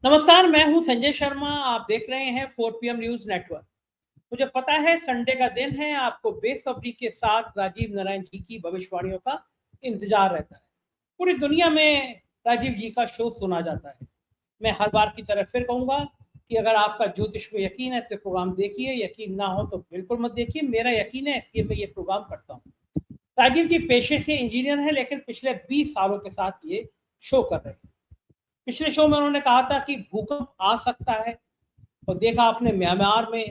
नमस्कार, मैं हूं संजय शर्मा। आप देख रहे हैं 4 पीएम न्यूज नेटवर्क। मुझे पता है संडे का दिन है, आपको बेसब्री के साथ राजीव नारायण जी की भविष्यवाणियों का इंतजार रहता है। पूरी दुनिया में राजीव जी का शो सुना जाता है। मैं हर बार की तरह फिर कहूंगा कि अगर आपका ज्योतिष में यकीन है तो प्रोग्राम देखिए, यकीन ना हो तो बिल्कुल मत देखिए। मेरा यकीन है इसलिए मैं ये प्रोग्राम करता हूँ। राजीव जी पेशे से इंजीनियर हैं, लेकिन पिछले 20 सालों के साथ ये शो कर रहे हैं। पिछले शो में उन्होंने कहा था कि भूकंप आ सकता है, और देखा आपने म्यांमार में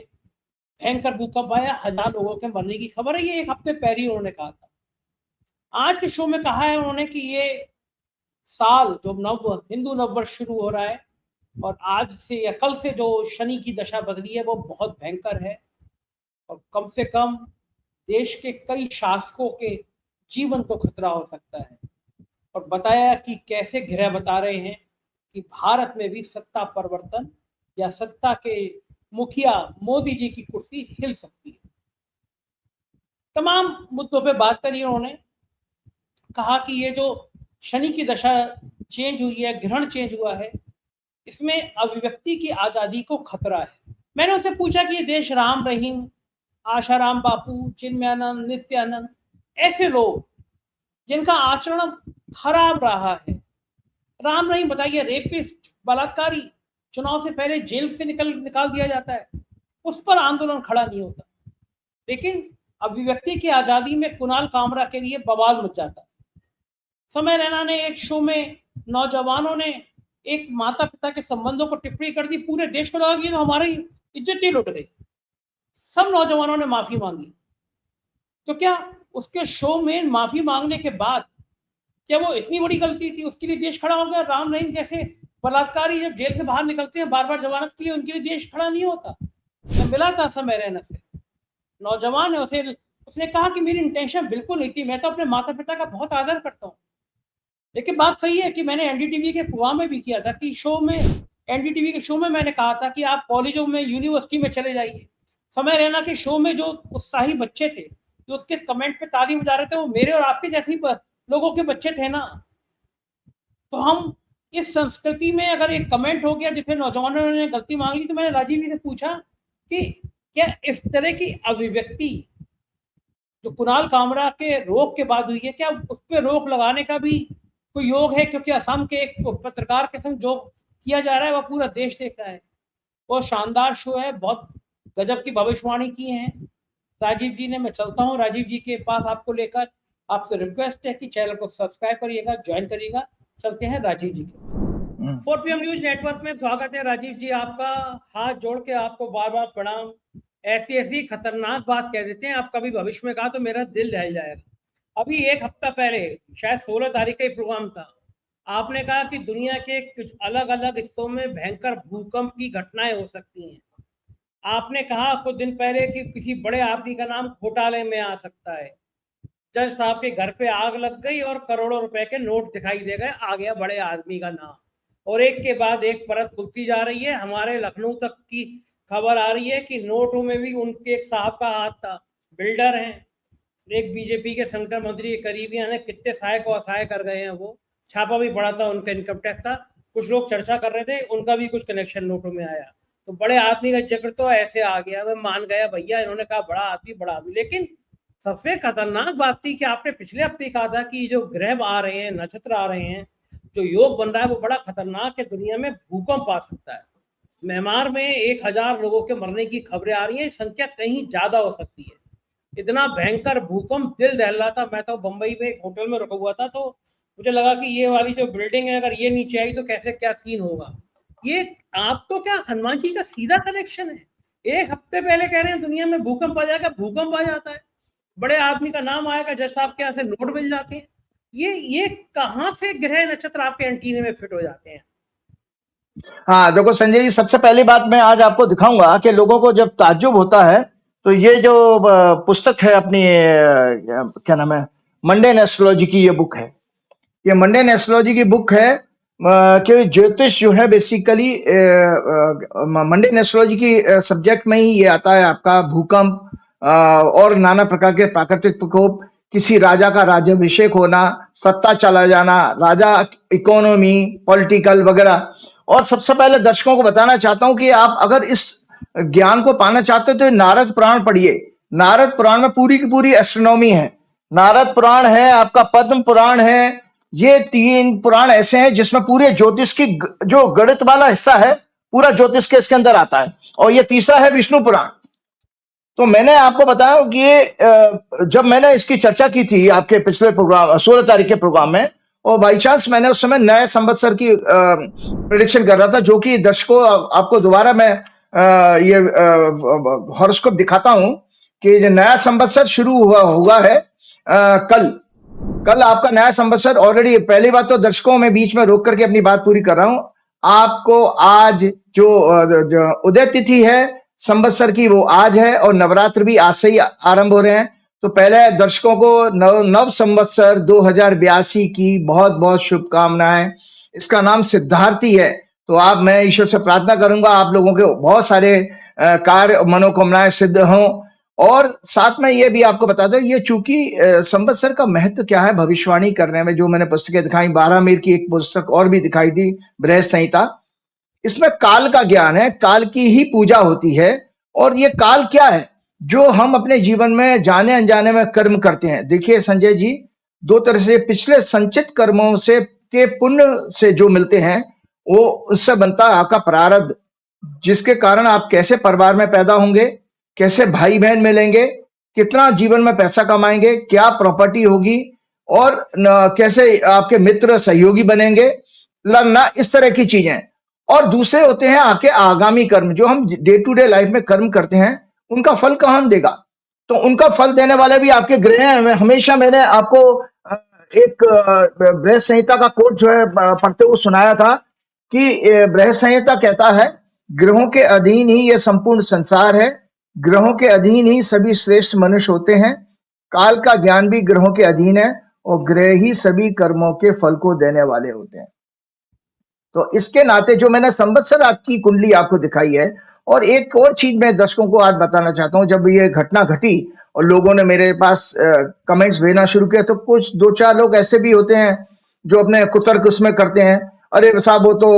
भयंकर भूकंप आया, 1000 लोगों के मरने की खबर है। ये एक हफ्ते पहले ही उन्होंने कहा था। आज के शो में कहा है उन्होंने कि ये साल जो हिंदू नववर्ष शुरू हो रहा है, और आज से या कल से जो शनि की दशा बदली है वो बहुत भयंकर है, और कम से कम देश के कई शासकों के जीवन को खतरा हो सकता है। और बताया कि कैसे ग्रह बता रहे हैं कि भारत में भी सत्ता परिवर्तन या सत्ता के मुखिया मोदी जी की कुर्सी हिल सकती है। तमाम मुद्दों पे बात करी उन्होंने। कहा कि ये जो शनि की दशा चेंज हुई है, ग्रहण चेंज हुआ है, इसमें अभिव्यक्ति की आजादी को खतरा है। मैंने उनसे पूछा कि ये देश राम रहीम, आशाराम बापू, चिन्मयानंद, नित्यानंद, ऐसे लोग जिनका आचरण खराब रहा है, राम रहीम बताइए, रेपिस्ट, बलात्कारी, चुनाव से पहले जेल से निकाल दिया जाता है, उस पर आंदोलन खड़ा नहीं होता। लेकिन अभिव्यक्ति की आजादी में कुणाल कामरा के लिए बवाल मच जाता है। समय रैना ने एक शो में नौजवानों ने एक माता पिता के संबंधों को टिप्पणी कर दी, पूरे देश को लगा कि तो हमारी इज्जत ही लुट गई। सब नौजवानों ने माफी मांगी। तो क्या उसके शो में माफी मांगने के बाद क्या वो इतनी बड़ी गलती थी, उसके लिए देश खड़ा हो गया? राम रहीम जैसे बलात्कारी जब जेल से बाहर निकलते हैं बार बार जमानत के लिए, उनके लिए देश खड़ा नहीं होता। मैं मिला था समय रैना से, नौजवान है, उसने कहा कि मेरी इंटेंशन बिल्कुल नहीं थी, मैं तो अपने माता पिता का बहुत आदर करता हूँ। लेकिन बात सही है कि मैंने एनडीटीवी के प्रोग्राम में भी किया था कि शो में, एनडीटीवी के शो में मैंने कहा था कि आप कॉलेजों में, यूनिवर्सिटी में चले जाइए। समय रैना के शो में जो उत्साही बच्चे थे, जो उसके कमेंट पे ताली बजा रहे थे, वो मेरे और आपके जैसे ही लोगों के बच्चे थे ना। तो हम इस संस्कृति में अगर एक कमेंट हो गया जिसमें नौजवानों ने गलती मांग ली, तो मैंने राजीव जी से पूछा कि क्या इस तरह की अभिव्यक्ति जो कुणाल कामरा के रोक के बाद हुई है, क्या उस पर रोक लगाने का भी कोई योग है? क्योंकि असम के एक पत्रकार के संग जो किया जा रहा है वह पूरा देश देख रहा है। बहुत शानदार शो है, बहुत गजब की भविष्यवाणी की है राजीव जी ने। मैं चलता हूँ राजीव जी के पास आपको लेकर। आपसे रिक्वेस्ट है कि चैनल को सब्सक्राइब करिएगा, ज्वाइन करिएगा। चलते हैं राजीव जी के। 4 पीएम न्यूज नेटवर्क में स्वागत है राजीव जी आपका। हाथ जोड़ के आपको बार बार प्रणाम। ऐसी ऐसी खतरनाक बात कह देते हैं, आप कभी भविष्य में कहा तो मेरा दिल दहल जाएगा। अभी एक हफ्ता पहले, शायद 16 तारीख का ही प्रोग्राम था, आपने कहा कि दुनिया के कुछ अलग अलग हिस्सों में भयंकर भूकंप की घटनाएं हो सकती हैं। आपने कहा कुछ दिन पहले कि किसी बड़े आदमी का नाम घोटाले में आ सकता है। जज साहब के घर पे आग लग गई और करोड़ों रुपए के नोट दिखाई दे गए, आ गया बड़े आदमी का नाम। और एक के बाद एक परत खुलती जा रही है। हमारे लखनऊ तक की खबर आ रही है कि नोटों में भी उनके एक साहब का हाथ था, बिल्डर हैं, एक बीजेपी के संगठन मंत्री के करीबी हैं, कितने सहाय को असहाय कर गए हैं। वो छापा भी पड़ा था, उनका इनकम टैक्स था। कुछ लोग चर्चा कर रहे थे, उनका भी कुछ कनेक्शन नोटों में आया। तो बड़े आदमी का जिक्र तो ऐसे आ गया, मैं मान गया भैया, इन्होंने कहा बड़ा आदमी बड़ा आदमी। लेकिन सबसे खतरनाक बात थी कि आपने पिछले हफ्ते कहा था कि जो ग्रह आ रहे हैं, नक्षत्र आ रहे हैं, जो योग बन रहा है वो बड़ा खतरनाक है, दुनिया में भूकंप आ सकता है। म्यांमार में 1000 लोगों के मरने की खबरें आ रही हैं, संख्या कहीं ज्यादा हो सकती है। इतना भयंकर भूकंप, दिल दहल रहा था। मैं तो बंबई में एक होटल में रुका हुआ था, तो मुझे लगा कि ये वाली जो बिल्डिंग है अगर ये नीचे आई तो कैसे क्या सीन होगा। ये आप तो क्या हनुमान जी का सीधा कनेक्शन है? एक हफ्ते पहले कह रहे हैं दुनिया में भूकंप आ जाएगा, भूकंप आ जाता है। बड़े आदमी का नाम आएगा, जज साहब के यहाँ से नोट मिल जाते हैं। ये कहां से ग्रह नक्षत्र आपके एंटीने में फिट हो जाते हैं? हाँ, देखो संजय जी, सबसे पहली बात मैं आज आपको दिखाऊंगा कि लोगों को जब ताज्जुब होता है तो ये जो पुस्तक है अपनी क्या नाम है, मंडेन एस्ट्रोलॉजी की ये बुक है। ये मंडेन एस्ट्रोलॉजी की बुक है कि ज्योतिष जो है बेसिकली मंडेन एस्ट्रोलॉजी की सब्जेक्ट में ही ये आता है आपका भूकंप और नाना प्रकार के प्राकृतिक प्रकोप, किसी राजा का राज्याभिषेक होना, सत्ता चला जाना, राजा, इकोनॉमी, पॉलिटिकल वगैरह, और सबसे पहले दर्शकों को बताना चाहता हूं कि आप अगर इस ज्ञान को पाना चाहते हो तो नारद पुराण पढ़िए। नारद पुराण में पूरी की पूरी एस्ट्रोनॉमी है। नारद पुराण है, आपका पद्म पुराण है, ये 3 पुराण ऐसे हैं जिसमें पूरे ज्योतिष की जो गणित वाला हिस्सा है पूरा ज्योतिष के इसके अंदर आता है। और ये तीसरा है विष्णु पुराण। तो मैंने आपको बताया कि ये जब मैंने इसकी चर्चा की थी आपके पिछले प्रोग्राम 16 तारीख के प्रोग्राम में, और बाई चांस मैंने उस समय नए संवत्सर की प्रेडिक्शन कर रहा था, जो कि दर्शकों आपको दोबारा मैं ये हॉरोस्कोप दिखाता हूं कि जो नया संवत्सर शुरू हुआ है कल आपका नया संवत्सर ऑलरेडी। पहली बात तो दर्शकों में बीच में रोक करके अपनी बात पूरी कर रहा हूं। आपको आज जो उदय तिथि है संवत्सर की वो आज है, और नवरात्र भी आज से ही आरंभ हो रहे हैं। तो पहले दर्शकों को नव संवत्सर 2082 की बहुत बहुत शुभकामनाएं। इसका नाम सिद्धार्थी है। तो मैं ईश्वर से प्रार्थना करूंगा आप लोगों के बहुत सारे कार्य मनोकामनाएं सिद्ध हों। और साथ में ये भी आपको बता दो, ये चूंकि संवत्सर का महत्व क्या है भविष्यवाणी करने में, जो मैंने पुस्तकें दिखाई, 12 मीर की एक पुस्तक और भी दिखाई थी, बृहद संहिता, इसमें काल का ज्ञान है, काल की ही पूजा होती है। और ये काल क्या है जो हम अपने जीवन में जाने अनजाने में कर्म करते हैं। देखिए संजय जी, 2 तरह से पिछले संचित कर्मों से के पुण्य से जो मिलते हैं वो उससे बनता है आपका प्रारब्ध, जिसके कारण आप कैसे परिवार में पैदा होंगे, कैसे भाई बहन मिलेंगे, कितना जीवन में पैसा कमाएंगे, क्या प्रॉपर्टी होगी, और कैसे आपके मित्र सहयोगी बनेंगे, लगना, इस तरह की चीजें। और दूसरे होते हैं आपके आगामी कर्म, जो हम डे टू डे लाइफ में कर्म करते हैं, उनका फल कौन देगा। तो उनका फल देने वाले भी आपके ग्रह हैं। हमेशा मैंने आपको एक बृहद संहिता का कोट जो है पढ़ते हुए सुनाया था कि बृहद संहिता कहता है, ग्रहों के अधीन ही यह संपूर्ण संसार है, ग्रहों के अधीन ही सभी श्रेष्ठ मनुष्य होते हैं, काल का ज्ञान भी ग्रहों के अधीन है, और ग्रह ही सभी कर्मों के फल को देने वाले होते हैं। तो इसके नाते जो मैंने संवत्सर आपकी कुंडली आपको दिखाई है, और एक और चीज मैं दर्शकों को आज बताना चाहता हूं। जब ये घटना घटी और लोगों ने मेरे पास कमेंट्स भेजना शुरू किया, तो कुछ 2-4 लोग ऐसे भी होते हैं जो अपने कुतर्क उसमें करते हैं, अरे साहब वो तो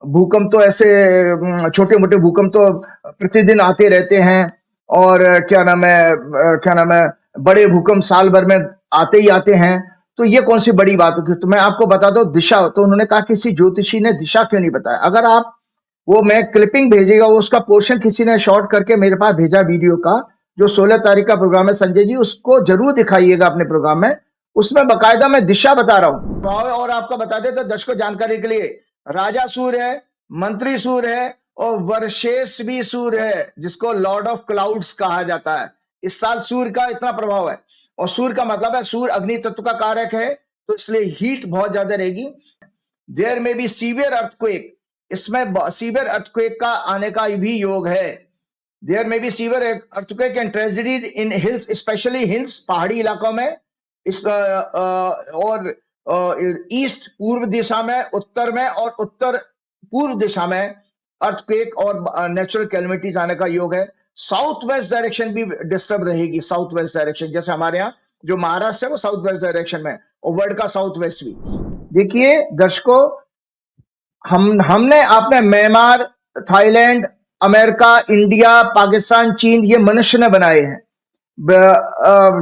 भूकंप तो ऐसे छोटे मोटे भूकंप तो प्रतिदिन आते रहते हैं, और क्या नाम है बड़े भूकंप साल भर में आते ही आते हैं, तो ये कौन सी बड़ी बात होगी। तो मैं आपको बता दूं दिशा। तो उन्होंने कहा किसी ज्योतिषी ने दिशा क्यों नहीं बताया। अगर आप वो मैं क्लिपिंग भेजेगा, उसका पोर्शन किसी ने शॉर्ट करके मेरे पास भेजा वीडियो का, जो 16 तारीख का प्रोग्राम है संजय जी, उसको जरूर दिखाइएगा अपने प्रोग्राम में। उसमें बकायदा मैं दिशा बता रहा हूं। और आपका बता दे तो दर्शकों जानकारी के लिए, राजा सूर्य है, मंत्री सूर्य है, और वर्षेश भी सूर्य है, जिसको लॉर्ड ऑफ क्लाउड्स कहा जाता है। इस साल सूर्य का इतना प्रभाव है, और सूर्य का मतलब है सूर्य अग्नि तत्व का कारक है, तो इसलिए हीट बहुत ज्यादा रहेगी। There may be severe earthquake, इसमें सीवियर अर्थक्वेक का आने का भी योग है। There may be severe earthquake and tragedies in hills, specially hills, पहाड़ी इलाकों में, और ईस्ट पूर्व दिशा में, उत्तर में, और उत्तर पूर्व दिशा में अर्थक्वेक और नेचुरल कैलेमिटीज आने का योग है। साउथ वेस्ट डायरेक्शन भी डिस्टर्ब रहेगी। साउथ वेस्ट डायरेक्शन, जैसे हमारे यहाँ जो महाराष्ट्र है वो साउथ वेस्ट डायरेक्शन में, और वर्ल्ड का साउथ वेस्ट भी। देखिए दर्शकों, हमने आपने Myanmar, Thailand, America, India, Pakistan, चीन, ये मनुष्य ने बनाए हैं।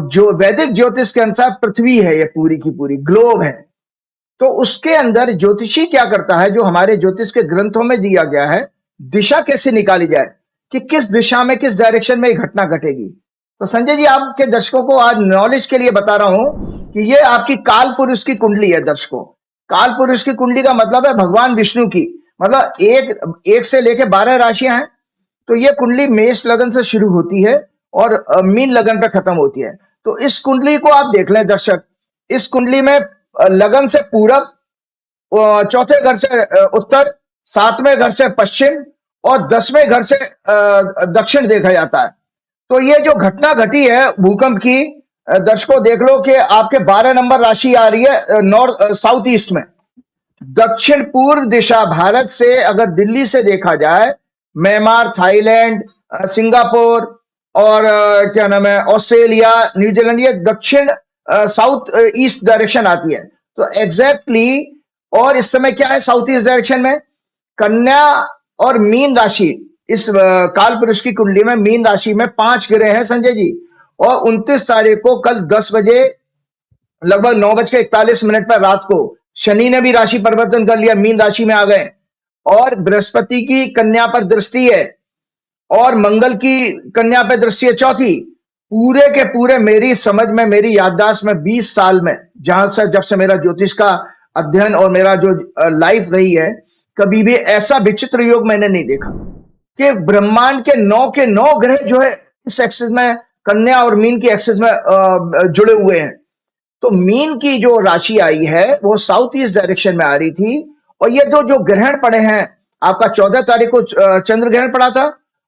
जो वैदिक ज्योतिष के अनुसार पृथ्वी है, ये पूरी की पूरी ग्लोब है। तो उसके अंदर ज्योतिषी क्या करता है, जो हमारे ज्योतिष के ग्रंथों में दिया गया है, दिशा कैसे निकाली जाए कि किस दिशा में, किस डायरेक्शन में घटना घटेगी। तो संजय जी, आपके दर्शकों को आज नॉलेज के लिए बता रहा हूं कि ये आपकी काल पुरुष की कुंडली है। दर्शकों, काल पुरुष की कुंडली का मतलब है भगवान विष्णु की, मतलब एक से लेकर 12 राशियां हैं। तो ये कुंडली मेष लगन से शुरू होती है और मीन लगन पे खत्म होती है। तो इस कुंडली को आप देख लें दर्शक। इस कुंडली में लगन से पूरब, चौथे घर से उत्तर, 7वें घर से पश्चिम, और 10वें घर से दक्षिण देखा जाता है। तो ये जो घटना घटी है भूकंप की, दर्शकों देख लो कि आपके 12 नंबर राशि आ रही है नॉर्थ साउथ ईस्ट में। दक्षिण पूर्व दिशा भारत से अगर दिल्ली से देखा जाए, म्यांमार, थाईलैंड, सिंगापुर और क्या नाम है ऑस्ट्रेलिया, न्यूजीलैंड, ये दक्षिण साउथ ईस्ट डायरेक्शन आती है। तो एग्जैक्टली और इस समय क्या है साउथ ईस्ट डायरेक्शन में, कन्या और मीन राशि, इस काल पुरुष की कुंडली में मीन राशि में 5 ग्रह हैं संजय जी, और 29 तारीख को कल 10 बजे लगभग 9:41 पर रात को शनि ने भी राशि परिवर्तन कर लिया, मीन राशि में आ गए, और बृहस्पति की कन्या पर दृष्टि है और मंगल की कन्या पर दृष्टि है चौथी। पूरे के पूरे मेरी समझ में, मेरी याददाश्त में 20 साल में, जहां से जब से मेरा ज्योतिष का अध्ययन और मेरा जो लाइफ रही है, कभी भी ऐसा विचित्र योग मैंने नहीं देखा कि ब्रह्मांड के 9 के 9 ग्रह जो है इस एक्सिस में, कन्या और मीन की एक्सिस में जुड़े हुए हैं। तो मीन की जो राशि आई है वो साउथ ईस्ट डायरेक्शन में आ रही थी, और ये जो ग्रहण पड़े हैं, आपका 14 तारीख को चंद्र ग्रहण पड़ा था,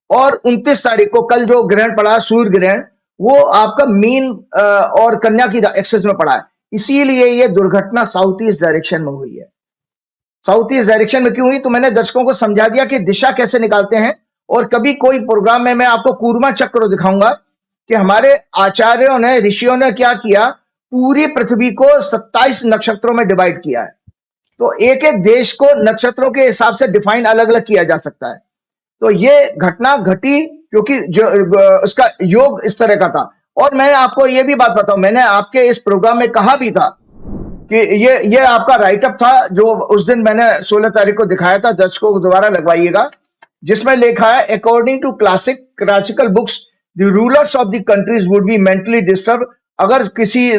और 29 तारीख को कल जो ग्रहण पड़ा सूर्य ग्रहण, वो आपका मीन और कन्या की एक्सिस में पड़ा है। इसीलिए ये दुर्घटना साउथ ईस्ट डायरेक्शन में हुई है। साउथ ईस्ट डायरेक्शन में क्यों हुई, तो मैंने दर्शकों को समझा दिया कि दिशा कैसे निकालते हैं। और कभी कोई प्रोग्राम में मैं आपको कूर्मा चक्र दिखाऊंगा कि हमारे आचार्यों ने, ऋषियों ने क्या किया, पूरी पृथ्वी को 27 नक्षत्रों में डिवाइड किया है। तो एक एक देश को नक्षत्रों के हिसाब से डिफाइन अलग अलग किया जा सकता है। तो ये घटना घटी क्योंकि जो उसका योग इस तरह का था। और मैं आपको ये भी बात बताऊं, मैंने आपके इस प्रोग्राम में कहा भी था कि ये आपका राइटअप था जो उस दिन मैंने 16 तारीख को दिखाया था, दर्शकों को दोबारा लगवाइएगा, जिसमें लिखा है according to classical books the rulers of the countries would be mentally disturb. अगर किसी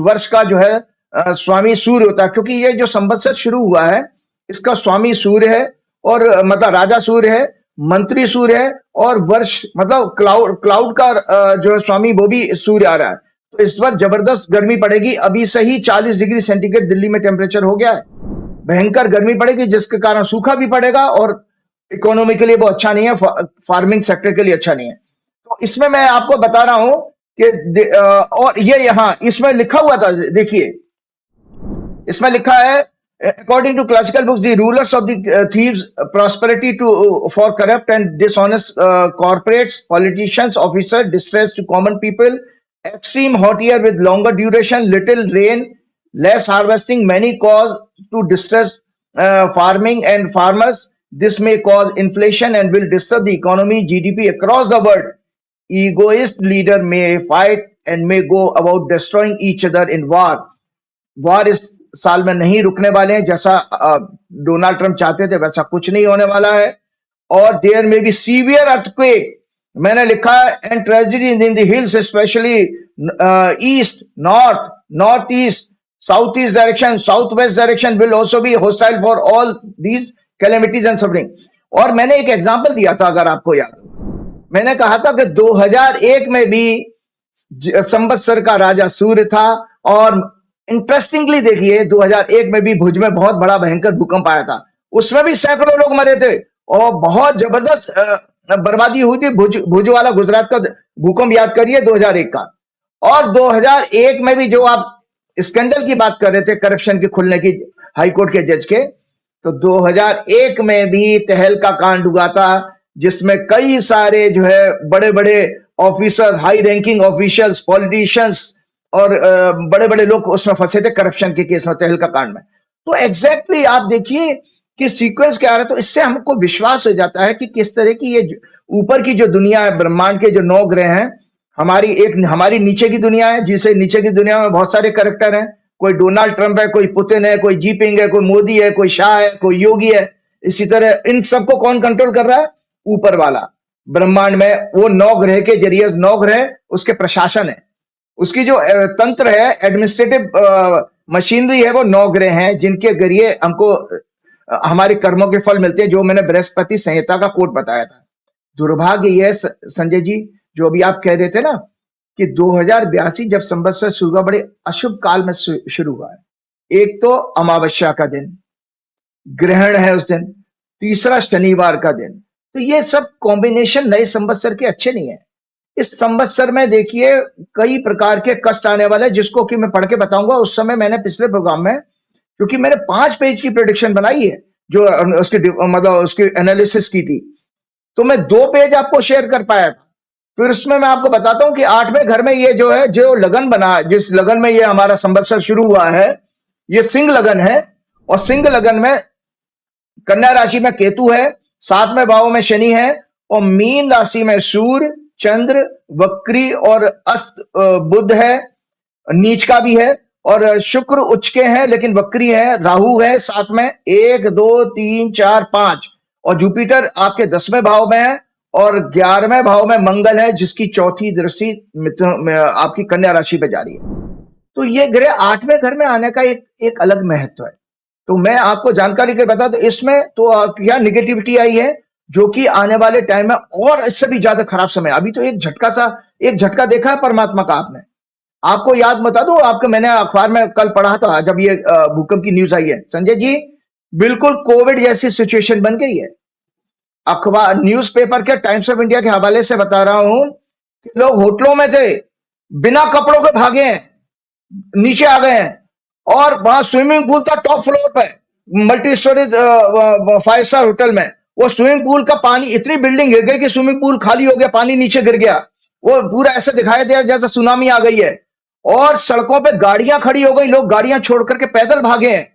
वर्ष का जो है स्वामी सूर्य होता है, क्योंकि ये जो संवत्सर शुरू हुआ है इसका स्वामी सूर्य है, और मतलब राजा सूर्य है, मंत्री सूर्य है, और वर्ष मतलब क्लाउड का जो स्वामी वो भी सूर्य आ रहा है। तो इस बार जबरदस्त गर्मी पड़ेगी। अभी से ही 40 डिग्री सेंटीग्रेड दिल्ली में टेम्परेचर हो गया है, भयंकर गर्मी पड़ेगी, जिसके कारण सूखा भी पड़ेगा और इकोनॉमी के लिए वो अच्छा नहीं है, फार्मिंग सेक्टर के लिए अच्छा नहीं है। तो इसमें मैं आपको बता रहा हूं कि और ये यहाँ इसमें लिखा हुआ था, देखिए इसमें लिखा है according to classical books the rulers of the thieves prosperity for corrupt and dishonest corporates, politicians, officers, distress to common people, extreme hot year with longer duration, little rain, less harvesting, many cause to distress farming and farmers. This may cause inflation and will disturb the economy, GDP across the world. Egoist leader may fight and may go about destroying each other in war. वार इस साल में नहीं रुकने वाले हैं, जैसा Donald Trump चाहते थे वैसा कुछ नहीं होने वाला है। और there may be severe earthquake, मैंने लिखा है, and tragedy in the hills specially east, north east, south east direction, south west direction will also be hostile for all these calamities and suffering. और मैंने एक एग्जांपल दिया था, अगर आपको याद हो, मैंने कहा था कि 2001 में भी संवत्सर का राजा सूर्य था, और इंटरेस्टिंगली देखिए 2001 में भी भुज में बहुत बड़ा भयंकर भूकंप आया था, उसमें भी सैकड़ों लोग मरे थे और बहुत जबरदस्त बर्बादी हुई थी। भुज वाला गुजरात का भूकंप याद करिए 2001 का। और 2001 में भी जो आप स्कैंडल की बात कर रहे थे, करप्शन के खुलने की हाईकोर्ट के जज के, तो 2001 में भी तहलका कांड हुआ था, जिसमें कई सारे जो है बड़े बड़े officer, high ranking officials, politicians और बड़े बड़े लोग उसमें फंसे थे करप्शन के केस में, तहलका कांड में। तो एग्जैक्टली आप देखिए कि सीक्वेंस क्या आ रहा है। तो इससे हमको विश्वास हो जाता है कि किस तरह की ये ऊपर की जो दुनिया है, ब्रह्मांड के जो 9 ग्रह हैं, हमारी नीचे की दुनिया है, जिसे नीचे की दुनिया में बहुत सारे कैरेक्टर हैं, कोई डोनाल्ड ट्रंप है, कोई पुतिन है, कोई जीपिंग है, कोई मोदी है, कोई शाह है, कोई योगी है। इसी तरह इन सबको कौन कंट्रोल कर रहा है? ऊपर वाला ब्रह्मांड में, वो 9 ग्रह के जरिए, 9 ग्रह उसके प्रशासन है, उसकी जो तंत्र है, एडमिनिस्ट्रेटिव मशीनरी है, वो 9 ग्रह हैं, जिनके जरिए हमको हमारे कर्मों के फल मिलते हैं, जो मैंने बृहस्पति संहिता का कोट बताया था। दुर्भाग्य यह संजय जी, जो अभी आप कह रहे थे ना कि 2082 जब संवत्सर शुरू हुआ, बड़े अशुभ काल में शुरू हुआ है। एक तो अमावस्या का दिन, ग्रहण है उस दिन, तीसरा शनिवार का दिन। तो ये सब कॉम्बिनेशन नए संवत्सर के अच्छे नहीं है। इस संवत्सर में देखिए कई प्रकार के कष्ट आने वाले, जिसको कि मैं पढ़ के बताऊंगा। उस समय मैंने पिछले प्रोग्राम में, क्योंकि मैंने 5 पेज की प्रेडिक्शन बनाई है, जो उसकी मतलब उसकी एनालिसिस की थी, तो मैं 2 पेज आपको शेयर कर पाया था। फिर उसमें मैं आपको बताता हूं कि 8वें घर में ये जो है, जो लगन बना, जिस लगन में ये हमारा संवत्सर शुरू हुआ है, ये सिंह लगन है। और सिंह लगन में कन्या राशि में केतु है, 7वें भाव में शनि है, और मीन राशि में सूर्य, चंद्र, वक्री और अस्त बुध है, नीच का भी है, और शुक्र उच्च के हैं लेकिन वक्री है, राहु है साथ में 1 2 3 4 5, और जुपिटर आपके 10वें भाव में है, और 11वें भाव में मंगल है जिसकी चौथी दृष्टि आपकी कन्या राशि पे जा रही है। तो ये ग्रह 8वें घर में आने का एक अलग महत्व है। तो मैं आपको जानकारी के बता, तो इसमें तो क्या निगेटिविटी आई है जो कि आने वाले टाइम में और इससे भी ज्यादा खराब समय। अभी तो एक झटका देखा है परमात्मा का आपने। आपको याद बता दो, आपको मैंने अखबार में कल पढ़ा था जब ये भूकंप की न्यूज आई है, संजय जी बिल्कुल कोविड जैसी सिचुएशन बन गई है। अखबार न्यूज़पेपर के टाइम्स ऑफ इंडिया के हवाले से बता रहा हूं कि लोग होटलों में थे, बिना कपड़ों के भागे हैं, नीचे आ गए हैं, और वहां स्विमिंग पूल था टॉप फ्लोर पे, मल्टी स्टोरेज 5 स्टार होटल में। वो स्विमिंग पूल का पानी, इतनी बिल्डिंग गिर गई कि स्विमिंग पूल खाली हो गया, पानी नीचे गिर गया। वो पूरा ऐसे दिखाई दिया जैसे सुनामी आ गई है, और सड़कों पे गाड़ियां खड़ी हो गई, लोग गाड़ियां छोड़ करके पैदल भागे हैं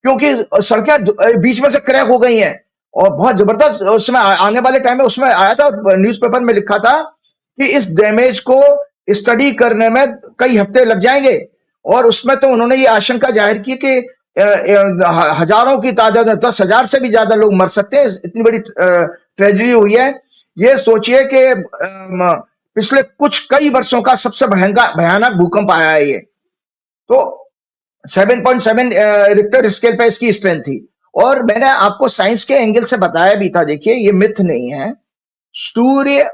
क्योंकि सड़कें बीच में से क्रैक हो गई हैं। और बहुत जबरदस्त उसमें आने वाले टाइम में उसमें आया था, न्यूज़पेपर में लिखा था कि इस डैमेज को स्टडी करने में कई हफ्ते लग जाएंगे। और उसमें तो उन्होंने ये आशंका जाहिर की कि हजारों की तादाद में 10,000 से भी ज्यादा लोग मर सकते हैं, इतनी बड़ी ट्रेजेडी हुई है। ये सोचिए कि पिछले कई वर्षों का सबसे भयानक भूकंप आया है ये। तो 7.7 रिक्टर स्केल पे इसकी स्ट्रेंथ थी। और मैंने आपको साइंस के एंगल से बताया भी था, देखिए ये मिथ नहीं है। सूर्य,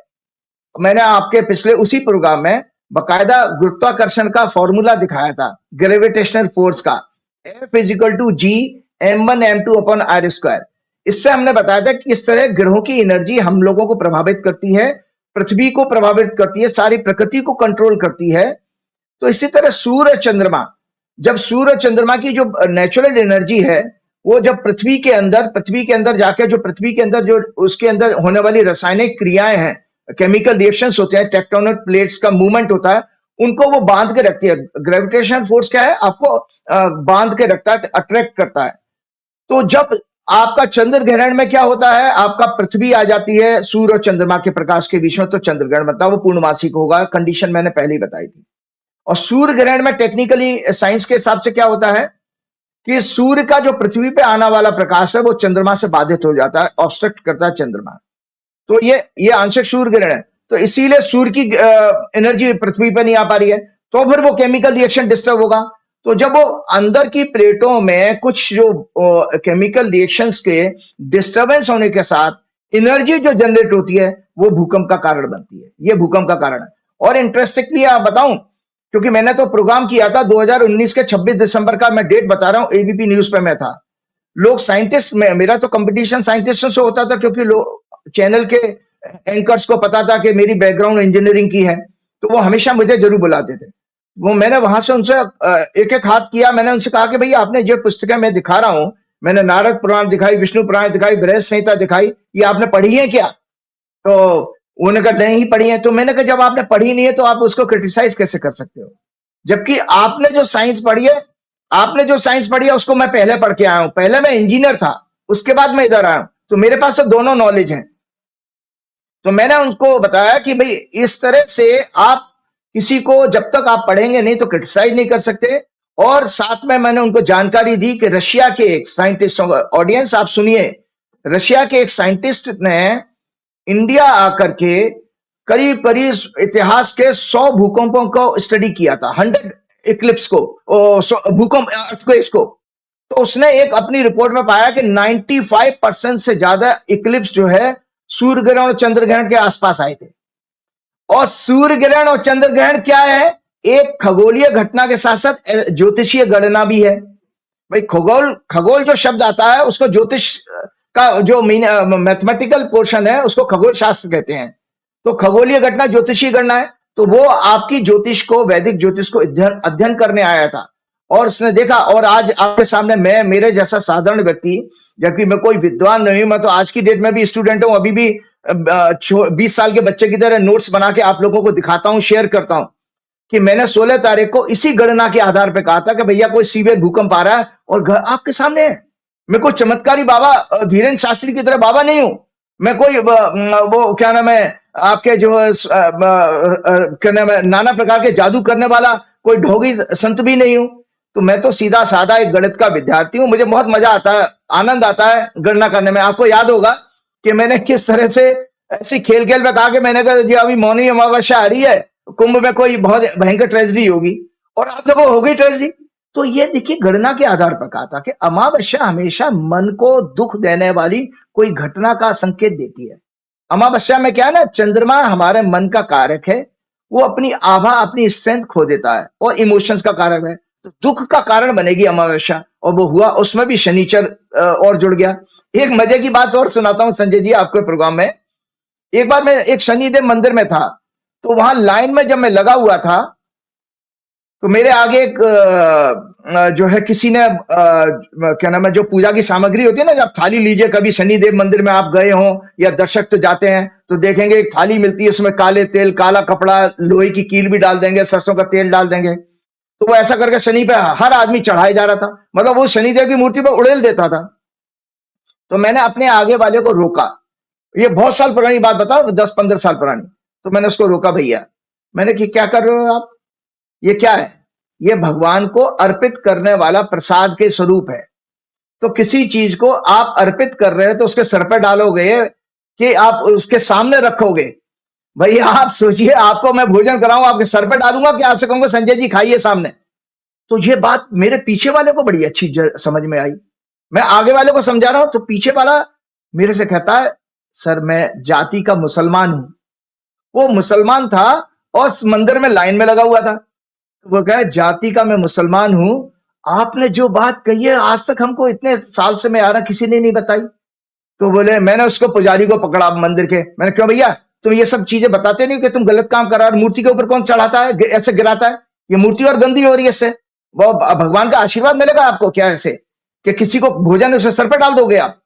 मैंने आपके पिछले उसी प्रोग्राम में बकायदा गुरुत्वाकर्षण का फॉर्मूला दिखाया था, ग्रेविटेशनल फोर्स का, F = G m1m2/r²। इससे हमने बताया था कि इस तरह ग्रहों की एनर्जी हम लोगों को प्रभावित करती है, पृथ्वी को प्रभावित करती है, सारी प्रकृति को कंट्रोल करती है। तो इसी तरह सूर्य चंद्रमा, जब सूर्य चंद्रमा की जो नेचुरल एनर्जी है वो जब पृथ्वी के अंदर जाके जो पृथ्वी के अंदर जो उसके अंदर होने वाली रासायनिक क्रियाएं हैं, केमिकल रिएक्शंस होते हैं, टेक्टोनिक प्लेट्स का मूवमेंट होता है, उनको वो बांध के रखती है। ग्रेविटेशनल फोर्स क्या है, आपको बांध के रखता है, अट्रैक्ट करता है। तो जब आपका चंद्र ग्रहण में क्या होता है, आपका पृथ्वी आ जाती है सूर्य और चंद्रमा के प्रकाश के बीच में, तो चंद्र ग्रहण बनता है, वो पूर्णमासी को होगा, कंडीशन मैंने पहले ही बताई थी। और सूर्य ग्रहण में टेक्निकली साइंस के हिसाब से क्या होता है कि सूर्य का जो पृथ्वी पे आने वाला प्रकाश है वो चंद्रमा से बाधित हो जाता है, ऑब्स्ट्रक्ट करता है चंद्रमा। तो ये आंशिक सूर्य ग्रहण है। तो इसीलिए सूर्य की एनर्जी पृथ्वी पे नहीं आ पा रही है, तो फिर वो केमिकल रिएक्शन डिस्टर्ब होगा। तो जब वो अंदर की प्लेटों में कुछ जो केमिकल रिएक्शंस के डिस्टर्बेंस होने के साथ एनर्जी जो जनरेट होती है वो भूकंप का कारण बनती है। ये भूकंप का कारण है। और इंटरेस्टिंगली आप बताऊं, क्योंकि मैंने तो प्रोग्राम किया था 2019 के 26 दिसंबर का, मैं डेट बता रहा हूं, एबीपी न्यूज पे मैं था। लोग साइंटिस्ट में, मेरा तो कंपटीशन साइंटिस्टों से होता था क्योंकि लोग चैनल के एंकर्स को पता था कि मेरी बैकग्राउंड इंजीनियरिंग की है, तो वो हमेशा मुझे जरूर बुलाते थे। वो मैंने वहां से उनसे एक एक हाथ किया, मैंने उनसे कहा कि भैया आपने जो पुस्तकें मैं दिखा रहा हूं, मैंने नारद पुराण दिखाई, विष्णु पुराण दिखाई, बृहद संहिता दिखाई, ये आपने पढ़ी है क्या? तो उन्होंने कहा नहीं पढ़ी है। तो मैंने कहा जब आपने पढ़ी नहीं है तो आप उसको क्रिटिसाइज कैसे कर सकते हो, जबकि आपने जो साइंस पढ़ी है उसको मैं पहले पढ़ के आया हूं। पहले मैं इंजीनियर था, उसके बाद मैं इधर आया हूं, तो मेरे पास तो दोनों नॉलेज है। तो मैंने उनको बताया कि भाई इस तरह से आप किसी को जब तक आप पढ़ेंगे नहीं तो क्रिटिसाइज नहीं कर सकते। और साथ में मैंने उनको जानकारी दी कि रशिया के एक साइंटिस्ट, ऑडियंस आप सुनिए, रशिया के एक साइंटिस्ट ने इंडिया आकर के करीब करीब इतिहास के 100 भूकंपों को स्टडी किया था, 100 इक्लिप्स को, भूकंप अर्थक्वेक्स को। तो उसने एक अपनी रिपोर्ट में पाया कि 95% से ज्यादा इक्लिप्स जो है सूर्य ग्रहण और चंद्र ग्रहण के आसपास आए थे। और सूर्य ग्रहण और चंद्र ग्रहण क्या है, एक खगोलीय घटना के साथ साथ ज्योतिषीय गणना भी है। भाई खगोल जो शब्द आता है उसको ज्योतिष का जो मैथमेटिकल पोर्शन है उसको खगोल शास्त्र कहते हैं। तो खगोलीय घटना ज्योतिषीय गणना है। तो वो आपकी ज्योतिष को, वैदिक ज्योतिष को अध्ययन करने आया था और उसने देखा। और आज आपके सामने मैं, मेरे जैसा साधारण व्यक्ति, जबकि मैं कोई विद्वान नहीं हूं, मैं तो आज की डेट में भी स्टूडेंट हूं, अभी भी 20 साल के बच्चे की तरह नोट्स बना के आप लोगों को दिखाता हूं, शेयर करता हूं कि मैंने 16 तारीख को इसी गणना के आधार पर कहा था कि भैया कोई सीवियर भूकंप आ रहा है और घर आपके सामने है। मैं कोई चमत्कारी बाबा धीरेन्द्र शास्त्री की तरह बाबा नहीं हूं। मैं कोई वो क्या नाम है आपके जो क्या नाम है नाना प्रकार के जादू करने वाला कोई ढोंगी संत भी नहीं हूं। तो मैं तो सीधा साधा एक गणित का विद्यार्थी हूं। मुझे बहुत मजा आता है, आनंद आता है गणना करने में। आपको याद होगा कि मैंने किस तरह से ऐसी खेल खेल में कहा कि मैंने कहा जी अभी मौनी अमावस्या आ रही है, कुंभ में कोई बहुत भयंकर ट्रेजेडी होगी, और आप देखो हो गई ट्रेजेडी। तो ये देखिए गणना के आधार पर कहा था कि अमावस्या हमेशा मन को दुख देने वाली कोई घटना का संकेत देती है। अमावस्या में क्या है ना, चंद्रमा हमारे मन का कारक है, वो अपनी आभा अपनी स्ट्रेंथ खो देता है और इमोशंस का कारक है। तो दुख का कारण बनेगी अमावस्या, और वो हुआ, उसमें भी शनिचर और जुड़ गया। एक मजे की बात और सुनाता हूं संजय जी आपके प्रोग्राम में। एक बार मैं एक शनिदेव मंदिर में था, तो वहां लाइन में जब मैं लगा हुआ था, तो मेरे आगे एक जो है किसी ने क्या नाम है जो पूजा की सामग्री होती है ना, जब थाली लीजिए, कभी शनिदेव मंदिर में आप गए हो या दर्शक तो जाते हैं तो देखेंगे एक थाली मिलती है, उसमें काले तेल, काला कपड़ा, लोहे की कील भी डाल देंगे, सरसों का तेल डाल देंगे। तो वो ऐसा करके शनि पे हर आदमी चढ़ाया जा रहा था, मतलब वो शनिदेव की मूर्ति पर उड़ेल देता था। तो मैंने अपने आगे वाले को रोका, ये बहुत साल पुरानी बात बताओ, 10-15 साल पुरानी। तो मैंने उसको रोका, भैया मैंने कि क्या कर रहे हो आप, ये क्या है? ये भगवान को अर्पित करने वाला प्रसाद के स्वरूप है। तो किसी चीज को आप अर्पित कर रहे हैं तो उसके सर पे डालोगे कि आप उसके सामने रखोगे? भैया आप सोचिए, आपको मैं भोजन कराऊं, आपके सर पे डालूंगा कि आपसे कहूंगा संजय जी खाइए सामने? तो ये बात मेरे पीछे वाले को बड़ी अच्छी समझ में आई। मैं आगे वाले को समझा रहा हूं तो पीछे वाला मेरे से कहता है, सर मैं जाति का मुसलमान हूं। वो मुसलमान था और मंदिर में लाइन में लगा हुआ था। वो कहे जाति का मैं मुसलमान हूं, आपने जो बात कही है आज तक हमको इतने साल से मैं आ रहा किसी ने नहीं बताई। तो बोले, मैंने उसको पुजारी को पकड़ा मंदिर के, मैंने क्यों भैया तुम ये सब चीजें बताते नहीं कि तुम गलत काम कर रहा है, मूर्ति के ऊपर कौन चढ़ाता है, ऐसे गिराता है, ये मूर्ति और गंदी हो रही है, इससे वो भगवान का आशीर्वाद मिलेगा आपको क्या ऐसे कि किसी को भोजन उसे सर पर डाल दोगे आप,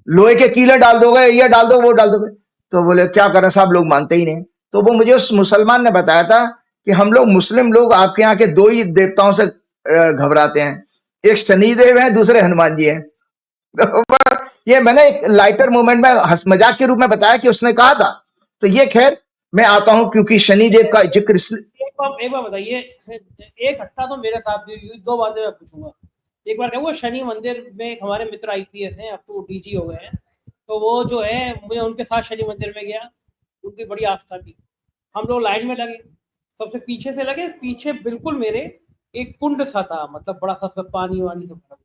लोहे के कीले डाल दोगे, ये डाल दो वो डाल दोगे? तो बोले क्या करें साहब, लोग मानते ही नहीं। तो वो मुझे उस मुसलमान ने बताया था कि हम लोग मुस्लिम लोग आपके यहाँ के दो ही देवताओं से घबराते हैं, एक शनिदेव है, दूसरे हनुमान जी हैं। तो ये मैंने एक लाइटर मोमेंट में मजाक के रूप में बताया कि उसने कहा था। तो ये खैर मैं आता हूं क्योंकि शनिदेव का जिक्र एक बार बताइए, एक घटना तो मेरे साथ भी हुई, दो बातें मैं पूछूंगा। एक बार क्या हुआ, शनि मंदिर में एक हमारे मित्र आईपीएस हैं, अब तो डीजी हो गए हैं, तो वो जो है मुझे उनके साथ शनि मंदिर में गया, उनकी बड़ी आस्था थी। हम लोग लाइन में लगे, सबसे पीछे से लगे, पीछे बिल्कुल मेरे एक कुंड सा था, मतलब बड़ा सा पानी वानी से भरा,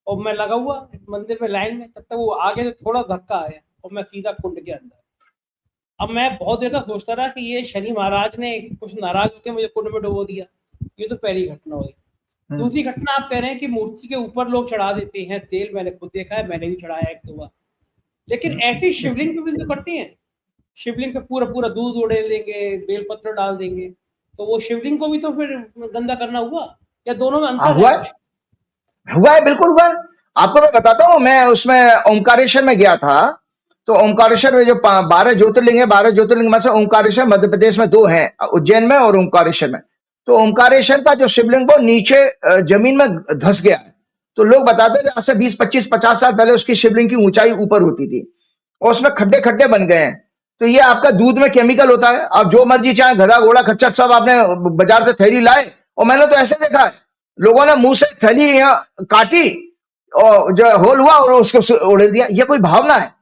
और मैं लगा हुआ मंदिर में लाइन में, तब तक वो आगे से थोड़ा धक्का आया और मैं सीधा कुंड के अंदर। अब मैं बहुत देर तक सोचता रहा कि ये शनि महाराज ने कुछ नाराज होकर मुझे कुंड में डुबो दिया। ये तो पहली घटना हुई। दूसरी घटना आप कह रहे हैं कि मूर्ति के ऊपर लोग चढ़ा देते हैं तेल, मैंने खुद देखा है, मैंने भी चढ़ाया एक दो बार, लेकिन ऐसी शिवलिंग पे भी तो करती हैं। शिवलिंग पे पूरा पूरा दूध उड़े लेंगे, बेलपत्र डाल देंगे, तो वो शिवलिंग को भी तो फिर गंदा करना हुआ, या दोनों में अंतर हुआ है? हुआ है, बिल्कुल हुआ है। आपको मैं बताता हूँ, मैं उसमें ओमकारेश्वर में गया था। तो ओमकारेश्वर में जो 12 ज्योतिर्लिंग है, 12 ज्योतिर्लिंग में से ओमकारेश्वर मध्य प्रदेश में 2 हैं, उज्जैन में और ओमकारेश्वर में। तो ओमकारेश्वर का जो शिवलिंग वो नीचे जमीन में धंस गया है। तो लोग बताते थे आज से 20, 25, 50 साल पहले उसकी शिवलिंग की ऊंचाई ऊपर होती थी और उसमें खड्डे खड्डे बन गए हैं। तो ये आपका दूध में केमिकल होता है, आप जो मर्जी चाहे गधा घोड़ा खच्चर सब आपने बाजार से थैली लाए, और मैंने तो ऐसे देखा है लोगों ने मुंह से थैली यहाँ काटी और जो होल हुआ और उसको उड़ेल दिया। ये कोई भावना है?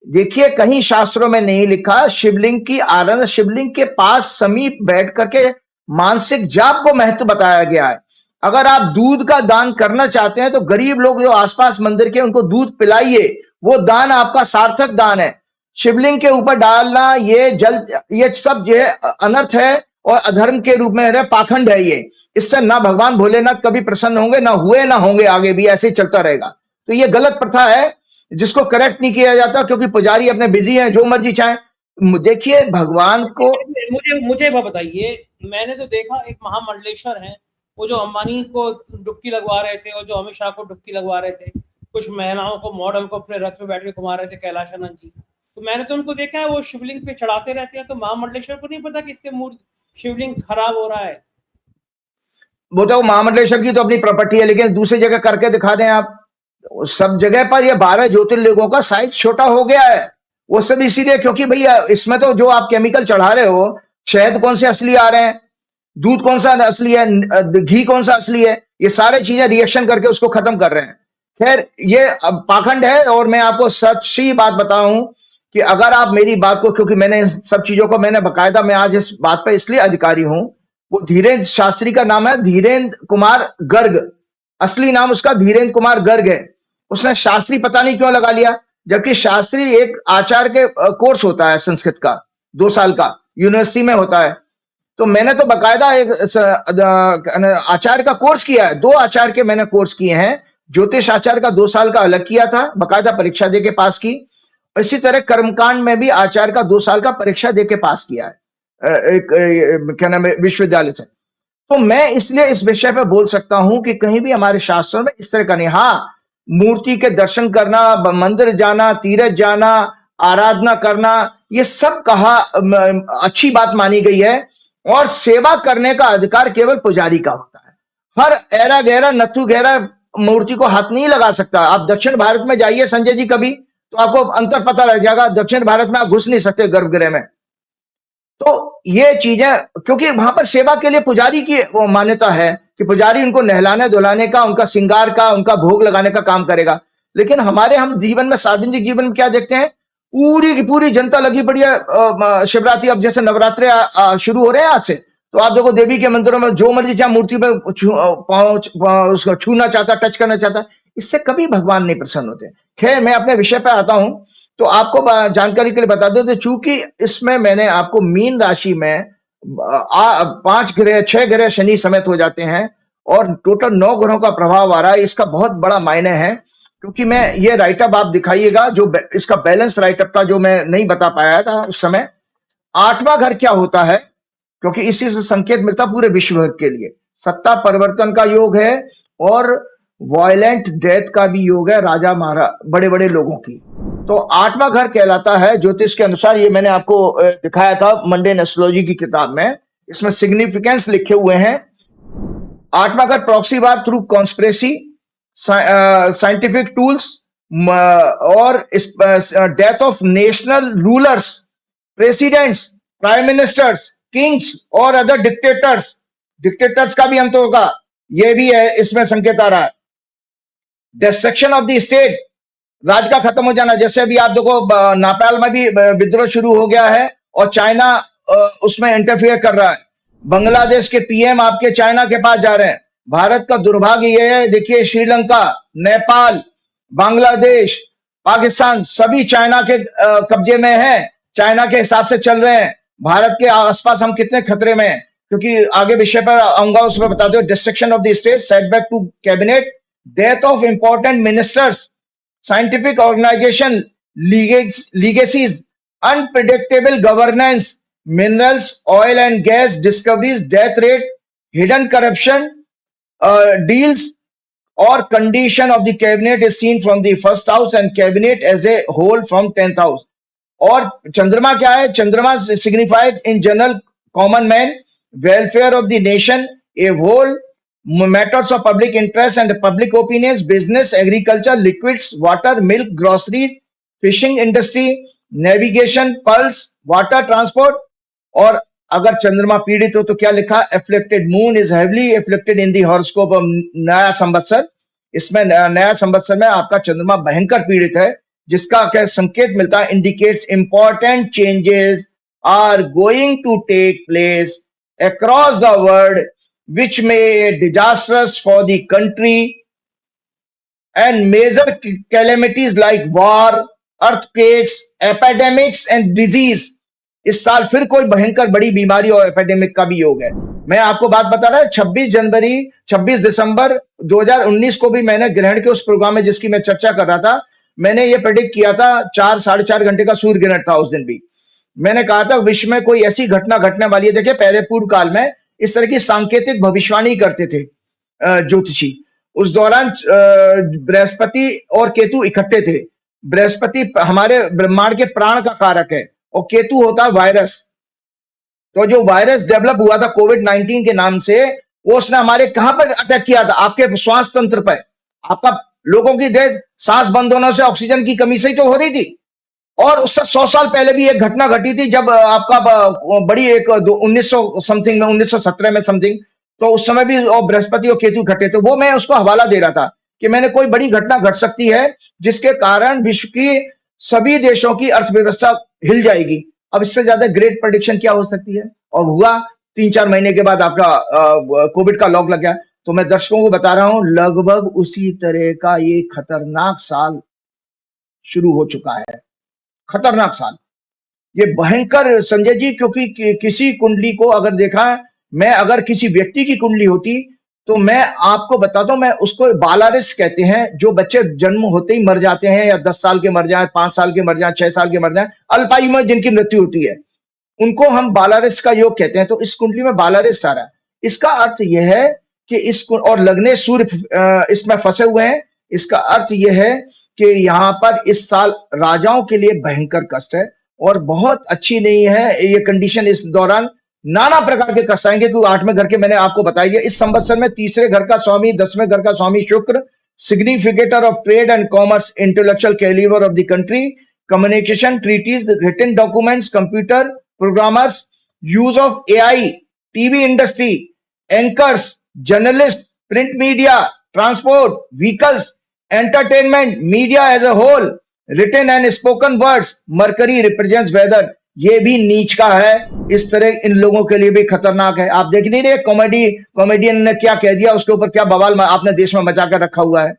देखिए कहीं शास्त्रों में नहीं लिखा, शिवलिंग की आराधना, शिवलिंग के पास समीप बैठ करके मानसिक जाप को महत्व बताया गया है। अगर आप दूध का दान करना चाहते हैं तो गरीब लोग जो आसपास मंदिर के उनको दूध पिलाइए, वो दान आपका सार्थक दान है। शिवलिंग के ऊपर डालना ये जल, ये सब जो है अनर्थ है और अधर्म के रूप में है, पाखंड है ये। इससे ना भगवान भोलेनाथ कभी प्रसन्न होंगे, ना हुए ना होंगे, आगे भी ऐसे ही चलता रहेगा। तो ये गलत प्रथा है जिसको करेक्ट नहीं किया जाता, क्योंकि पुजारी अपने बिजी हैं, जो मर्जी चाहे। देखिए भगवान को मुझे बताइए, मैंने तो देखा एक महामंडलेश्वर है, वो जो अंबानी को डुबकी लगवा रहे थे और जो अमित शाह को डुबकी लगवा रहे थे, कुछ महिलाओं को मॉडल को अपने रथ में बैठ के घुमा रहे थे, कैलाशानंद जी, तो मैंने तो उनको देखा है वो शिवलिंग पे चढ़ाते रहते हैं। तो महामंडलेश्वर को नहीं पता कि इससे शिवलिंग खराब हो रहा है? वो तो महामंडलेश्वर की तो अपनी प्रॉपर्टी है, लेकिन दूसरी जगह करके दिखा दें आप, सब जगह पर ये 12 ज्योतिर्लिंगों का साइज छोटा हो गया है। वो सब इसीलिए क्योंकि भैया इसमें तो जो आप केमिकल चढ़ा रहे हो, शहद कौन से असली आ रहे हैं, दूध कौन सा असली है, घी कौन सा असली है, ये सारे चीजें रिएक्शन करके उसको खत्म कर रहे हैं। खैर ये अब पाखंड है, और मैं आपको सच्ची बात बताऊं कि अगर आप मेरी बात को, क्योंकि मैंने इन सब चीजों को मैंने बकायदा, मैं आज इस बात पर इसलिए अधिकारी हूं, वो धीरेन्द्र शास्त्री का नाम है धीरेन्द्र कुमार गर्ग, असली नाम उसका धीरेन्द्र कुमार गर्ग है। उसने शास्त्री पता नहीं क्यों लगा लिया, जबकि शास्त्री एक आचार्य के कोर्स होता है संस्कृत का, 2 साल का यूनिवर्सिटी में होता है। तो मैंने तो बकायदा एक आचार्य का कोर्स किया है, 2 आचार्य के मैंने कोर्स किए हैं। ज्योतिष आचार्य का 2 साल का अलग किया था, बकायदा परीक्षा दे के पास की। इसी तरह कर्मकांड में भी आचार्य का 2 साल का परीक्षा दे के पास किया है, क्या नाम है, विश्वविद्यालय से। तो मैं इसलिए इस विषय पे बोल सकता हूं कि कहीं भी हमारे शास्त्रों में इस तरह का नहीं। हाँ, मूर्ति के दर्शन करना, मंदिर जाना, तीर्थ जाना, आराधना करना, ये सब कहा अच्छी बात मानी गई है, और सेवा करने का अधिकार केवल पुजारी का होता है। हर ऐरा गहरा नथु गहरा मूर्ति को हाथ नहीं लगा सकता। आप दक्षिण भारत में जाइए संजय जी कभी, तो आपको अंतर पता लग जाएगा। दक्षिण भारत में आप घुस नहीं सकते गर्भगृह में। तो ये चीजें, क्योंकि वहां पर सेवा के लिए पुजारी की वो मान्यता है कि पुजारी उनको नहलाने धुलाने का, उनका श्रृंगार का, उनका भोग लगाने का काम करेगा। लेकिन हम जीवन में, सार्वजनिक जीवन में क्या देखते हैं, पूरी की पूरी जनता लगी पड़ी है। शिवरात्रि, अब जैसे नवरात्रे शुरू हो रहे हैं आज से, तो आप देखो देवी के मंदिरों में जो मर्जी जहां मूर्ति पे उसको छूना चाहता, टच करना चाहता, इससे कभी भगवान नहीं प्रसन्न होते। खैर मैं अपने विषय पे आता हूं, तो आपको जानकारी के लिए बता दो, तो चूंकि इसमें मैंने आपको मीन राशि में 5 ग्रह, 6 ग्रह शनि समेत हो जाते हैं, और टोटल 9 ग्रहों का प्रभाव आ रहा है। इसका बहुत बड़ा मायने है, क्योंकि मैं ये राइटअप आप दिखाइएगा, जो इसका बैलेंस राइटअप था, जो मैं नहीं बता पाया था उस समय। 8वां घर क्या होता है, क्योंकि इसी से संकेत मिलता पूरे विश्व भर के लिए। सत्ता परिवर्तन का योग है, और वायलेंट डेथ का भी योग है, राजा महाराज बड़े बड़े लोगों की। तो 8वां घर कहलाता है ज्योतिष के अनुसार, ये मैंने आपको दिखाया था मंडेन एस्ट्रोलॉजी की किताब में, इसमें सिग्निफिकेंस लिखे हुए हैं। 8वां घर proxy war through conspiracy, scientific tools, और death of national rulers, presidents, prime ministers, kings और अदर डिक्टेटर्स। डिक्टेटर्स का भी अंत होगा, यह भी है इसमें संकेत आ रहा है। डिस्ट्रक्शन ऑफ द स्टेट, राज का खत्म हो जाना। जैसे अभी आप देखो नेपाल में भी विद्रोह शुरू हो गया है, और चाइना उसमें इंटरफियर कर रहा है। बांग्लादेश के पीएम आपके चाइना के पास जा रहे हैं। भारत का दुर्भाग्य यह है, देखिए श्रीलंका, नेपाल, बांग्लादेश, पाकिस्तान सभी चाइना के कब्जे में है, चाइना के हिसाब से चल रहे हैं। भारत के आसपास हम कितने खतरे में हैं, क्योंकि आगे विषय पर आऊंगा, उसमें बता दो। Destruction of the state, setback to cabinet, death of important ministers, scientific organization, legacies, unpredictable governance, minerals, oil and gas discoveries, death rate, hidden corruption, deals, or condition of the cabinet is seen from the first house and cabinet as a whole from 10th house. और चंद्रमा क्या है? चंद्रमा signified in general common man, welfare of the nation, a whole, matters of public interest and public opinions, business, agriculture, liquids, water, milk, groceries, fishing industry, navigation, pulse, water transport। और अगर चंद्रमा पीड़ित हो तो क्या लिखा? afflicted moon is heavily afflicted in the horoscope of नया संवत्सर। इसमें नया संवत्सर में आपका चंद्रमा भयंकर पीड़ित है, जिसका क्या संकेत मिलता है? indicates important changes are going to take place across the world which may be disastrous for the country, and major calamities like war, earthquakes, epidemics and disease। इस साल फिर कोई भयंकर बड़ी बीमारी और एपिडेमिक का भी योग है। मैं आपको बात बता रहा हूं, 26 दिसंबर 2019 को भी मैंने ग्रहण के उस प्रोग्राम में जिसकी मैं चर्चा कर रहा था, मैंने ये प्रेडिक्ट किया था। 4-4.5 घंटे का सूर्य ग्रहण था उस दिन भी। मैंने कहा था विश्व में कोई ऐसी घटना घटने वाली है। देखिए पहले पूर्व काल में इस तरह की सांकेतिक भविष्यवाणी करते थे ज्योतिषी। उस दौरान बृहस्पति और केतु इकट्ठे थे। बृहस्पति हमारे ब्रह्मांड के प्राण का कारक है, और केतु होता है वायरस। तो जो वायरस डेवलप हुआ था कोविड-19 के नाम से, वो उसने हमारे कहां पर अटैक किया था? आपके श्वास तंत्र पर। आपका लोगों की डेथ सांस बंद होने से, ऑक्सीजन की कमी से ही तो हो रही थी। और उससे 100 साल पहले भी एक घटना घटी थी, जब आपका बड़ी एक 1900 समथिंग में, 1917 में समथिंग, तो उस समय भी और बृहस्पति और केतु घटे थे। वो मैं उसको हवाला दे रहा था कि मैंने कोई बड़ी घटना घट सकती है जिसके कारण विश्व की सभी देशों की अर्थव्यवस्था हिल जाएगी। अब इससे ज्यादा ग्रेट प्रेडिक्शन क्या हो सकती है? और हुआ 3-4 महीने के बाद आपका कोविड का लॉक लग गया। तो मैं दर्शकों को बता रहा हूं, लगभग उसी तरह का ये खतरनाक साल शुरू हो चुका है। खतरनाक साल, ये भयंकर संजय जी, क्योंकि किसी कुंडली को अगर देखा, मैं अगर किसी व्यक्ति की कुंडली होती तो मैं आपको बताता हूं, मैं उसको बालारिस्ट कहते हैं, जो बच्चे जन्म होते ही मर जाते हैं, या 10 साल के मर जाए, 5 साल के मर जाए, 6 साल के मर जाए, अल्पायु में जिनकी मृत्यु होती है, उनको हम बालारिस्ट का योग कहते हैं। तो इस कुंडली में बालारिस्ट आ रहा है। इसका अर्थ यह है कि और लग्ने सूर्य इसमें फंसे हुए हैं। इसका अर्थ यह है कि यहां पर इस साल राजाओं के लिए भयंकर कष्ट है और बहुत अच्छी नहीं है ये कंडीशन। इस दौरान नाना प्रकार के कष्ट आएंगे, क्योंकि 8वें घर के मैंने आपको बताया, इस संवत्सर में 3रे घर का स्वामी, 10वें घर का स्वामी शुक्र, significator of trade and commerce, intellectual calibre of the country, communication, treaties, written documents, computer programmers, use of AI, TV industry, anchors, journalist, print media, transport, vehicles, entertainment, media as a whole, written and spoken words. Mercury represents weather, ये भी नीच का है। इस तरह इन लोगों के लिए भी खतरनाक है। आप देख नहीं रहे कॉमेडियन ने क्या कह दिया, उसके ऊपर क्या बवाल आपने देश में मचा कर रखा हुआ है,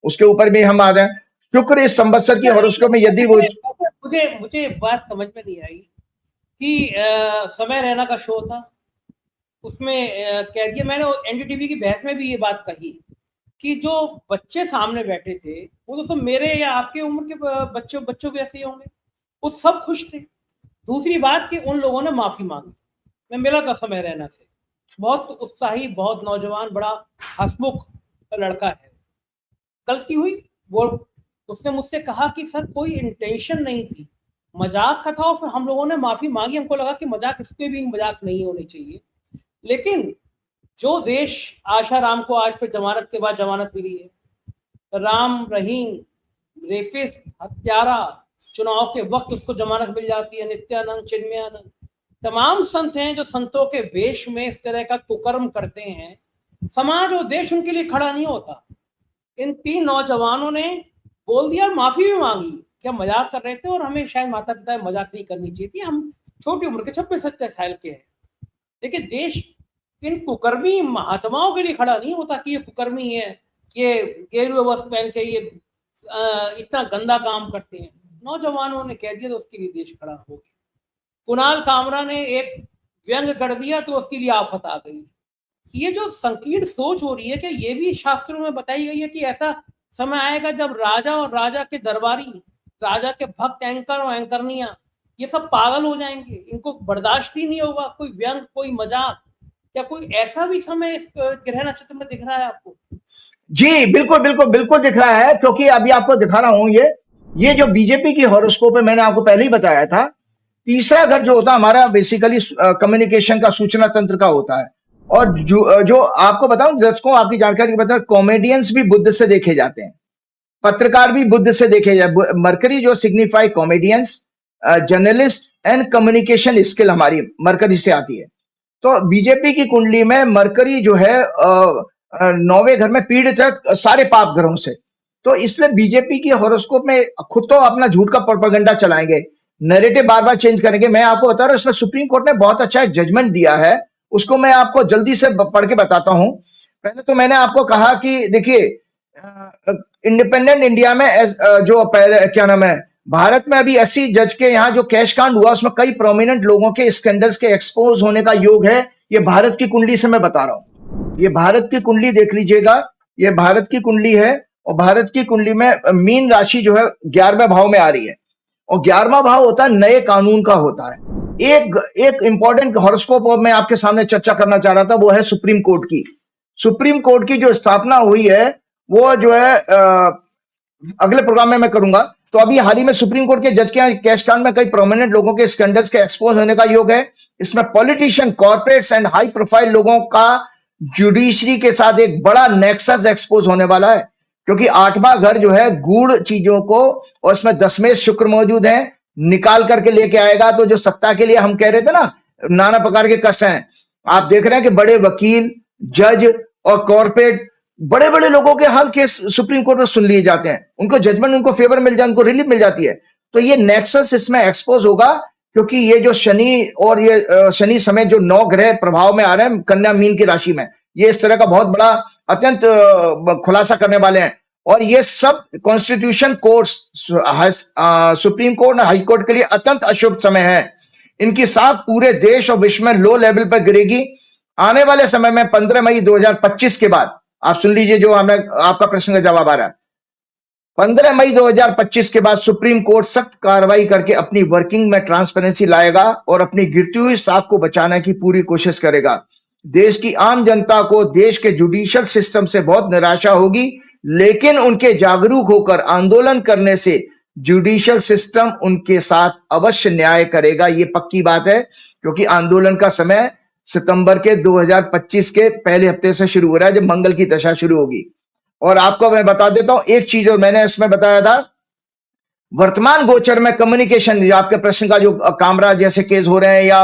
उसके ऊपर भी हम आ रहे हैं। शुक्र इस संवत्सर की हॉरोस्कोप में यदि वो मुझे बात समझ में नहीं आई कि समय रैना का शो था, उसमें कह दिया, मैंने एनडीटीवी की बहस में भी ये बात कही कि जो बच्चे सामने बैठे थे वो तो सब मेरे या आपके उम्र के बच्चों के ऐसे ही होंगे, वो सब खुश थे। दूसरी बात कि उन लोगों ने माफी मांगी। मैं मिला था समय रैना से, बहुत उत्साही, बहुत नौजवान, बड़ा हंसमुख लड़का है। गलती हुई, वो उसने मुझसे कहा कि सर कोई इंटेंशन नहीं थी, मजाक का था, और फिर हम लोगों ने माफी मांगी। हमको लगा कि मजाक, इस पे भी मजाक नहीं होनी चाहिए। लेकिन जो देश, आशा राम को आज फिर जमानत के बाद जमानत मिली है, राम रहीम, रेपिस्ट, हत्यारा, चुनाव के वक्त उसको जमानत मिल जाती है, नित्यानंद, चिन्मयानंद, तमाम संत हैं जो संतों के वेश में इस तरह का कुकर्म करते हैं। समाज और देश उनके लिए खड़ा नहीं होता। इन 3 नौजवानों ने बोल दिया और माफी भी मांगी कि हम मजाक कर रहे थे और हमें शायद माता पिता मजाक नहीं करनी चाहिए थी, हम छोटी उम्र के 26-27 साल के हैं। लेकिन देश इन कुकर्मी महात्माओं के लिए खड़ा नहीं होता कि ये कुकर्मी है, ये गेरुए वस्त्र पहन के ये इतना गंदा काम करते हैं। नौजवानों ने कह दिया तो उसके लिए देश खड़ा हो गया। कुणाल कामरा ने एक व्यंग कर दिया तो उसके लिए आफत आ गई। ये जो संकीर्ण सोच हो रही है, कि ये भी शास्त्रों में बताई गई है कि ऐसा समय आएगा जब राजा और राजा के दरबारी, राजा के भक्त, एंकर और एंकरनियां, ये सब पागल हो जाएंगे, इनको बर्दाश्त ही नहीं होगा कोई व्यंग, कोई मजाक। क्या कोई ऐसा भी समय इस ग्रह नक्षत्र में दिख रहा है आपको? जी बिल्कुल बिल्कुल बिल्कुल दिख रहा है, क्योंकि अभी आपको दिखा रहा हूं, ये जो बीजेपी की हॉरोस्कोप है, मैंने आपको पहले ही बताया था, 3रा घर जो होता है हमारा बेसिकली कम्युनिकेशन का, सूचना तंत्र का होता है। और जो आपको बताऊं, दर्शकों आपकी जानकारी के बताऊं, कॉमेडियंस भी बुध से देखे जाते हैं, पत्रकार भी बुध से देखे जाते। मरकरी जो signify comedians, journalist and communication skill, हमारी मरकरी से आती है। तो बीजेपी की कुंडली में मरकरी जो है 9वें घर में पीड़ित है सारे पाप ग्रहों से। तो इसलिए बीजेपी की हॉरोस्कोप में खुद तो अपना झूठ का प्रोपेगेंडा चलाएंगे, नैरेटिव बार बार चेंज करेंगे। मैं आपको बता रहा हूं, इसमें सुप्रीम कोर्ट ने बहुत अच्छा एक जजमेंट दिया है, उसको मैं आपको जल्दी से पढ़ के बताता हूं। पहले तो मैंने आपको कहा कि देखिए, इंडिपेंडेंट इंडिया में जो पहले क्या नाम है, भारत में अभी ऐसी जज के यहाँ जो कैश कांड हुआ, उसमें कई प्रोमिनेंट लोगों के स्कैंडल्स के एक्सपोज होने का योग है। ये भारत की कुंडली से मैं बता रहा हूं, ये भारत की कुंडली देख लीजिएगा, ये भारत की कुंडली है। और भारत की कुंडली में मीन राशि जो है 11वें भाव में आ रही है, और 11वां भाव होता है नए कानून का होता है। एक इंपॉर्टेंट हॉरोस्कोप और मैं आपके सामने चर्चा करना चाह रहा था, वो है सुप्रीम कोर्ट की। सुप्रीम कोर्ट की जो स्थापना हुई है, वो जो है अगले प्रोग्राम में मैं करूंगा। तो अभी हाल ही में सुप्रीम कोर्ट के जज के यहाँ कैश कांड में कई प्रोमिनेंट लोगों के स्कैंडल्स के एक्सपोज होने का योग है। इसमें politician, corporates and high profile लोगों का जुडिशरी के साथ एक बड़ा नेक्सस एक्सपोज होने वाला है। क्योंकि 8वां घर जो है गूढ़ चीजों को, और इसमें 10वें शुक्र मौजूद है, निकाल करके लेके आएगा। तो जो सत्ता के लिए हम कह रहे थे ना, नाना प्रकार के कष्ट हैं, आप देख रहे हैं कि बड़े वकील, जज और कॉर्पोरेट, बड़े बड़े लोगों के हल केस सुप्रीम कोर्ट में सुन लिए जाते हैं, उनको जजमेंट, उनको फेवर मिल जाए, उनको रिलीफ मिल जाती है। तो ये नेक्सस इसमें एक्सपोज होगा, क्योंकि ये जो शनि और ये शनि समेत जो 9 ग्रह प्रभाव में आ रहे हैं कन्या मीन की राशि में, ये इस तरह का बहुत बड़ा अत्यंत खुलासा करने वाले हैं। और ये सब कॉन्स्टिट्यूशन कोर्ट, सुप्रीम कोर्ट और हाई कोर्ट के लिए अत्यंत अशुभ समय है। इनकी साख पूरे देश और विश्व में लो लेवल पर गिरेगी आने वाले समय में। 15 मई 2025 के बाद, आप सुन लीजिए जो हमें आपका प्रश्न का जवाब आ रहा है, 15 मई 2025 के बाद सुप्रीम कोर्ट सख्त कार्रवाई करके अपनी वर्किंग में ट्रांसपेरेंसी लाएगा और अपनी गिरती हुई साख को बचाने की पूरी कोशिश करेगा। देश की आम जनता को देश के जुडिशियल सिस्टम से बहुत निराशा होगी, लेकिन उनके जागरूक होकर आंदोलन करने से जुडिशियल सिस्टम उनके साथ अवश्य न्याय करेगा। ये पक्की बात है, क्योंकि आंदोलन का समय सितंबर के 2025 के पहले हफ्ते से शुरू हो रहा है, जब मंगल की दशा शुरू होगी। और आपको मैं बता देता हूं एक चीज, और मैंने इसमें बताया था, वर्तमान गोचर में कम्युनिकेशन, आपके प्रश्न का जो कामरा जैसे केस हो रहे हैं, या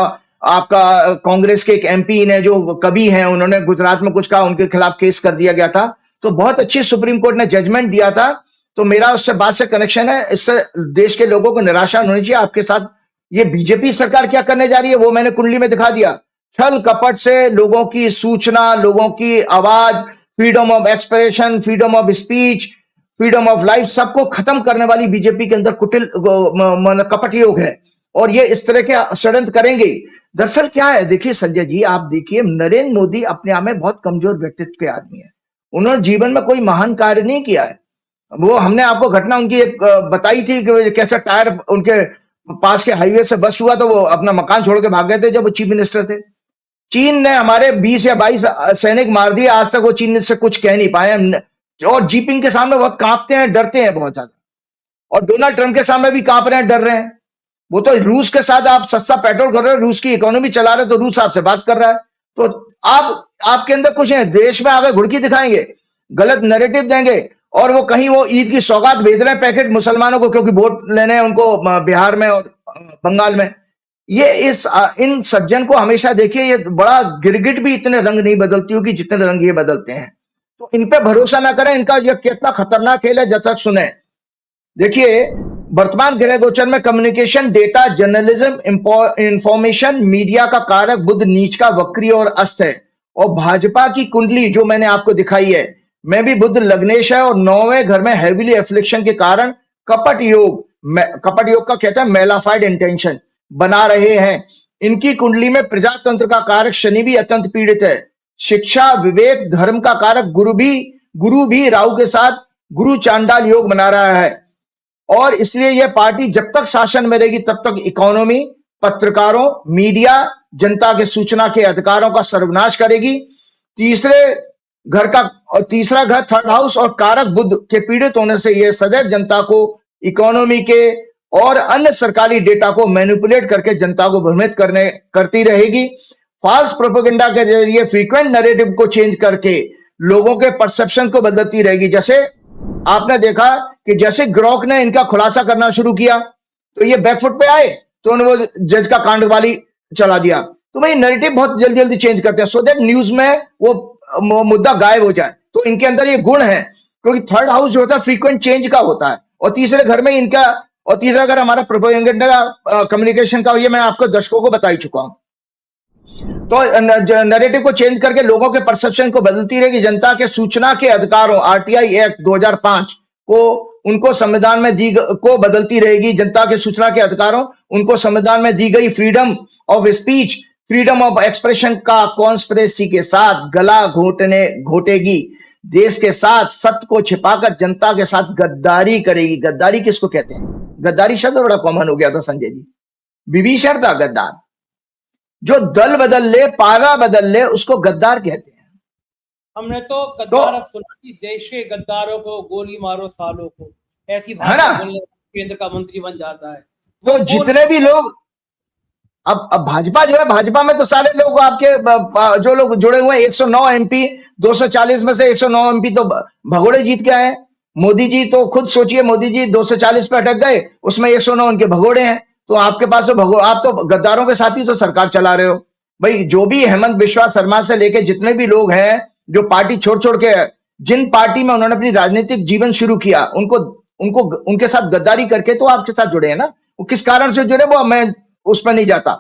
आपका कांग्रेस के एक एमपी ने जो कवि हैं, उन्होंने गुजरात में कुछ कहा, उनके खिलाफ केस कर दिया गया था, तो बहुत अच्छी सुप्रीम कोर्ट ने जजमेंट दिया था। तो मेरा उससे बात से कनेक्शन है, इससे देश के लोगों को निराशा होनी चाहिए। आपके साथ ये बीजेपी सरकार क्या करने जा रही है वो मैंने कुंडली में दिखा दिया। छल कपट से लोगों की सूचना, लोगों की आवाज, freedom of expression, freedom of speech, freedom of life, सबको खत्म करने वाली बीजेपी के अंदर कुटिल कपट योग है, और ये इस तरह के षड्यंत्र करेंगे। दरअसल क्या है, देखिए संजय जी, आप देखिए नरेंद्र मोदी अपने आप में बहुत कमजोर व्यक्तित्व के आदमी है। उन्होंने जीवन में कोई महान कार्य नहीं किया है। वो हमने आपको घटना उनकी एक बताई थी कि कैसे टायर उनके पास के हाईवे से बस्ट हुआ, तो वो अपना मकान छोड़ के भाग गए थे जब वो चीफ मिनिस्टर थे। चीन ने हमारे 20 या 22 सैनिक मार दिए, आज तक वो चीन से कुछ कह नहीं पाए, और जीपिंग के सामने बहुत कांपते हैं, डरते हैं बहुत ज्यादा, और डोनाल्ड ट्रंप के सामने भी कांप रहे हैं, डर रहे हैं। वो तो रूस के साथ आप सस्ता पेट्रोल कर रहे हो, रूस की इकोनॉमी चला रहे हो, तो रूस आपसे बात कर रहा है, तो आपके अंदर कुछ है, देश में आगे घुड़की दिखाएंगे, गलत नैरेटिव देंगे, और वो कहीं वो ईद की सौगात भेज रहे हैं पैकेट मुसलमानों को, क्योंकि वोट लेने हैं उनको बिहार में और बंगाल में। ये इन सज्जन को हमेशा देखिए, ये बड़ा गिरगिट भी इतने रंग नहीं बदलती होगी जितने रंग ये बदलते हैं। तो इन पे भरोसा ना करें, इनका ये कितना खतरनाक खेल है, जब तक सुने। देखिए वर्तमान ग्रह गोचर में communication, data, journalism, information, media का कारक बुध नीच का वक्री और अस्त है। और भाजपा की कुंडली जो मैंने आपको दिखाई है, में भी बुध लग्नेश है, और 9वें घर में हेविली एफ्लिक्शन के कारण कपट योग का कहता है मेलाफाइड इंटेंशन बना रहे हैं। इनकी कुंडली में प्रजातंत्र का कारक शनि भी अत्यंत पीड़ित है। शिक्षा, विवेक, धर्म का कारक गुरु भी राहु के साथ गुरु चांडाल योग बना रहा है, और इसलिए यह पार्टी जब तक शासन में रहेगी तब तक इकोनॉमी, पत्रकारों, मीडिया, जनता के सूचना के अधिकारों का सर्वनाश करेगी। तीसरा घर थर्ड हाउस और कारक बुध के पीड़ित होने से यह सदैव जनता को इकोनॉमी के और अन्य सरकारी डेटा को मैनिपुलेट करके जनता को भ्रमित करती रहेगी। फॉल्स प्रोपेगेंडा के जरिए फ्रीक्वेंट नैरेटिव को चेंज करके लोगों के परसेप्शन को बदलती रहेगी। जैसे आपने देखा कि जैसे ग्रोक ने इनका खुलासा करना शुरू किया तो ये बैकफुट पे आए, तो उन्होंने वो जज का कांडवाली चला दिया। तो भाई नैरेटिव बहुत जल्दी जल्दी चेंज करते हैं, सो दैट न्यूज में वो मुद्दा गायब हो जाए। तो इनके अंदर ये गुण है, क्योंकि थर्ड हाउस जो होता है फ्रीक्वेंट चेंज का होता है, और तीसरे घर में इनका, और तीसरा घर हमारा प्रोपेगेंडा कम्युनिकेशन का, ये मैं आपको दर्शकों को बता ही चुका हूं। तो नैरेटिव को चेंज करके लोगों के परसेप्शन को बदलती रहेगी। जनता के सूचना के अधिकारों, आरटीआई एक्ट 2005 को उनको संविधान में को बदलती रहेगी। जनता के सूचना के अधिकारों, उनको संविधान में दी गई freedom of speech, freedom of expression का कॉन्स्पिरेसी के साथ गला घोटेगी। देश के साथ सत्य को छिपाकर जनता के साथ गद्दारी करेगी। गद्दारी किसको कहते हैं? गद्दारी शब्द बड़ा कॉमन हो गया था संजय जी। विभीषण था गद्दार, जो दल बदल ले, पारा बदल ले, उसको गद्दार कहते हैं। हमने तो गद्दार अब सुना कि देश के गद्दारों को गोली मारो सालों को, ऐसी भाषा बोलने केंद्र का मंत्री बन जाता है। तो जितने भी लोग अब भाजपा जो है, भाजपा में तो सारे लोग आपके जो लोग जुड़े हुए हैं, 109 एमपी, 240 में से 109 एमपी तो भगोड़े जीत के आए हैं। मोदी जी तो खुद सोचिए, मोदी जी 240 पे अटक गए, उसमें 109 उनके भगोड़े हैं। तो आपके पास तो आप तो गद्दारों के साथ ही तो सरकार चला रहे हो भाई। जो भी हेमंत बिश्वा शर्मा से लेके जितने भी लोग हैं जो पार्टी छोड़ छोड़ के, जिन पार्टी में उन्होंने अपनी राजनीतिक जीवन शुरू किया, उनको उनको उनके साथ गद्दारी करके तो आपके साथ जुड़े हैं ना। वो किस कारण से जुड़े वो मैं उस पर नहीं जाता।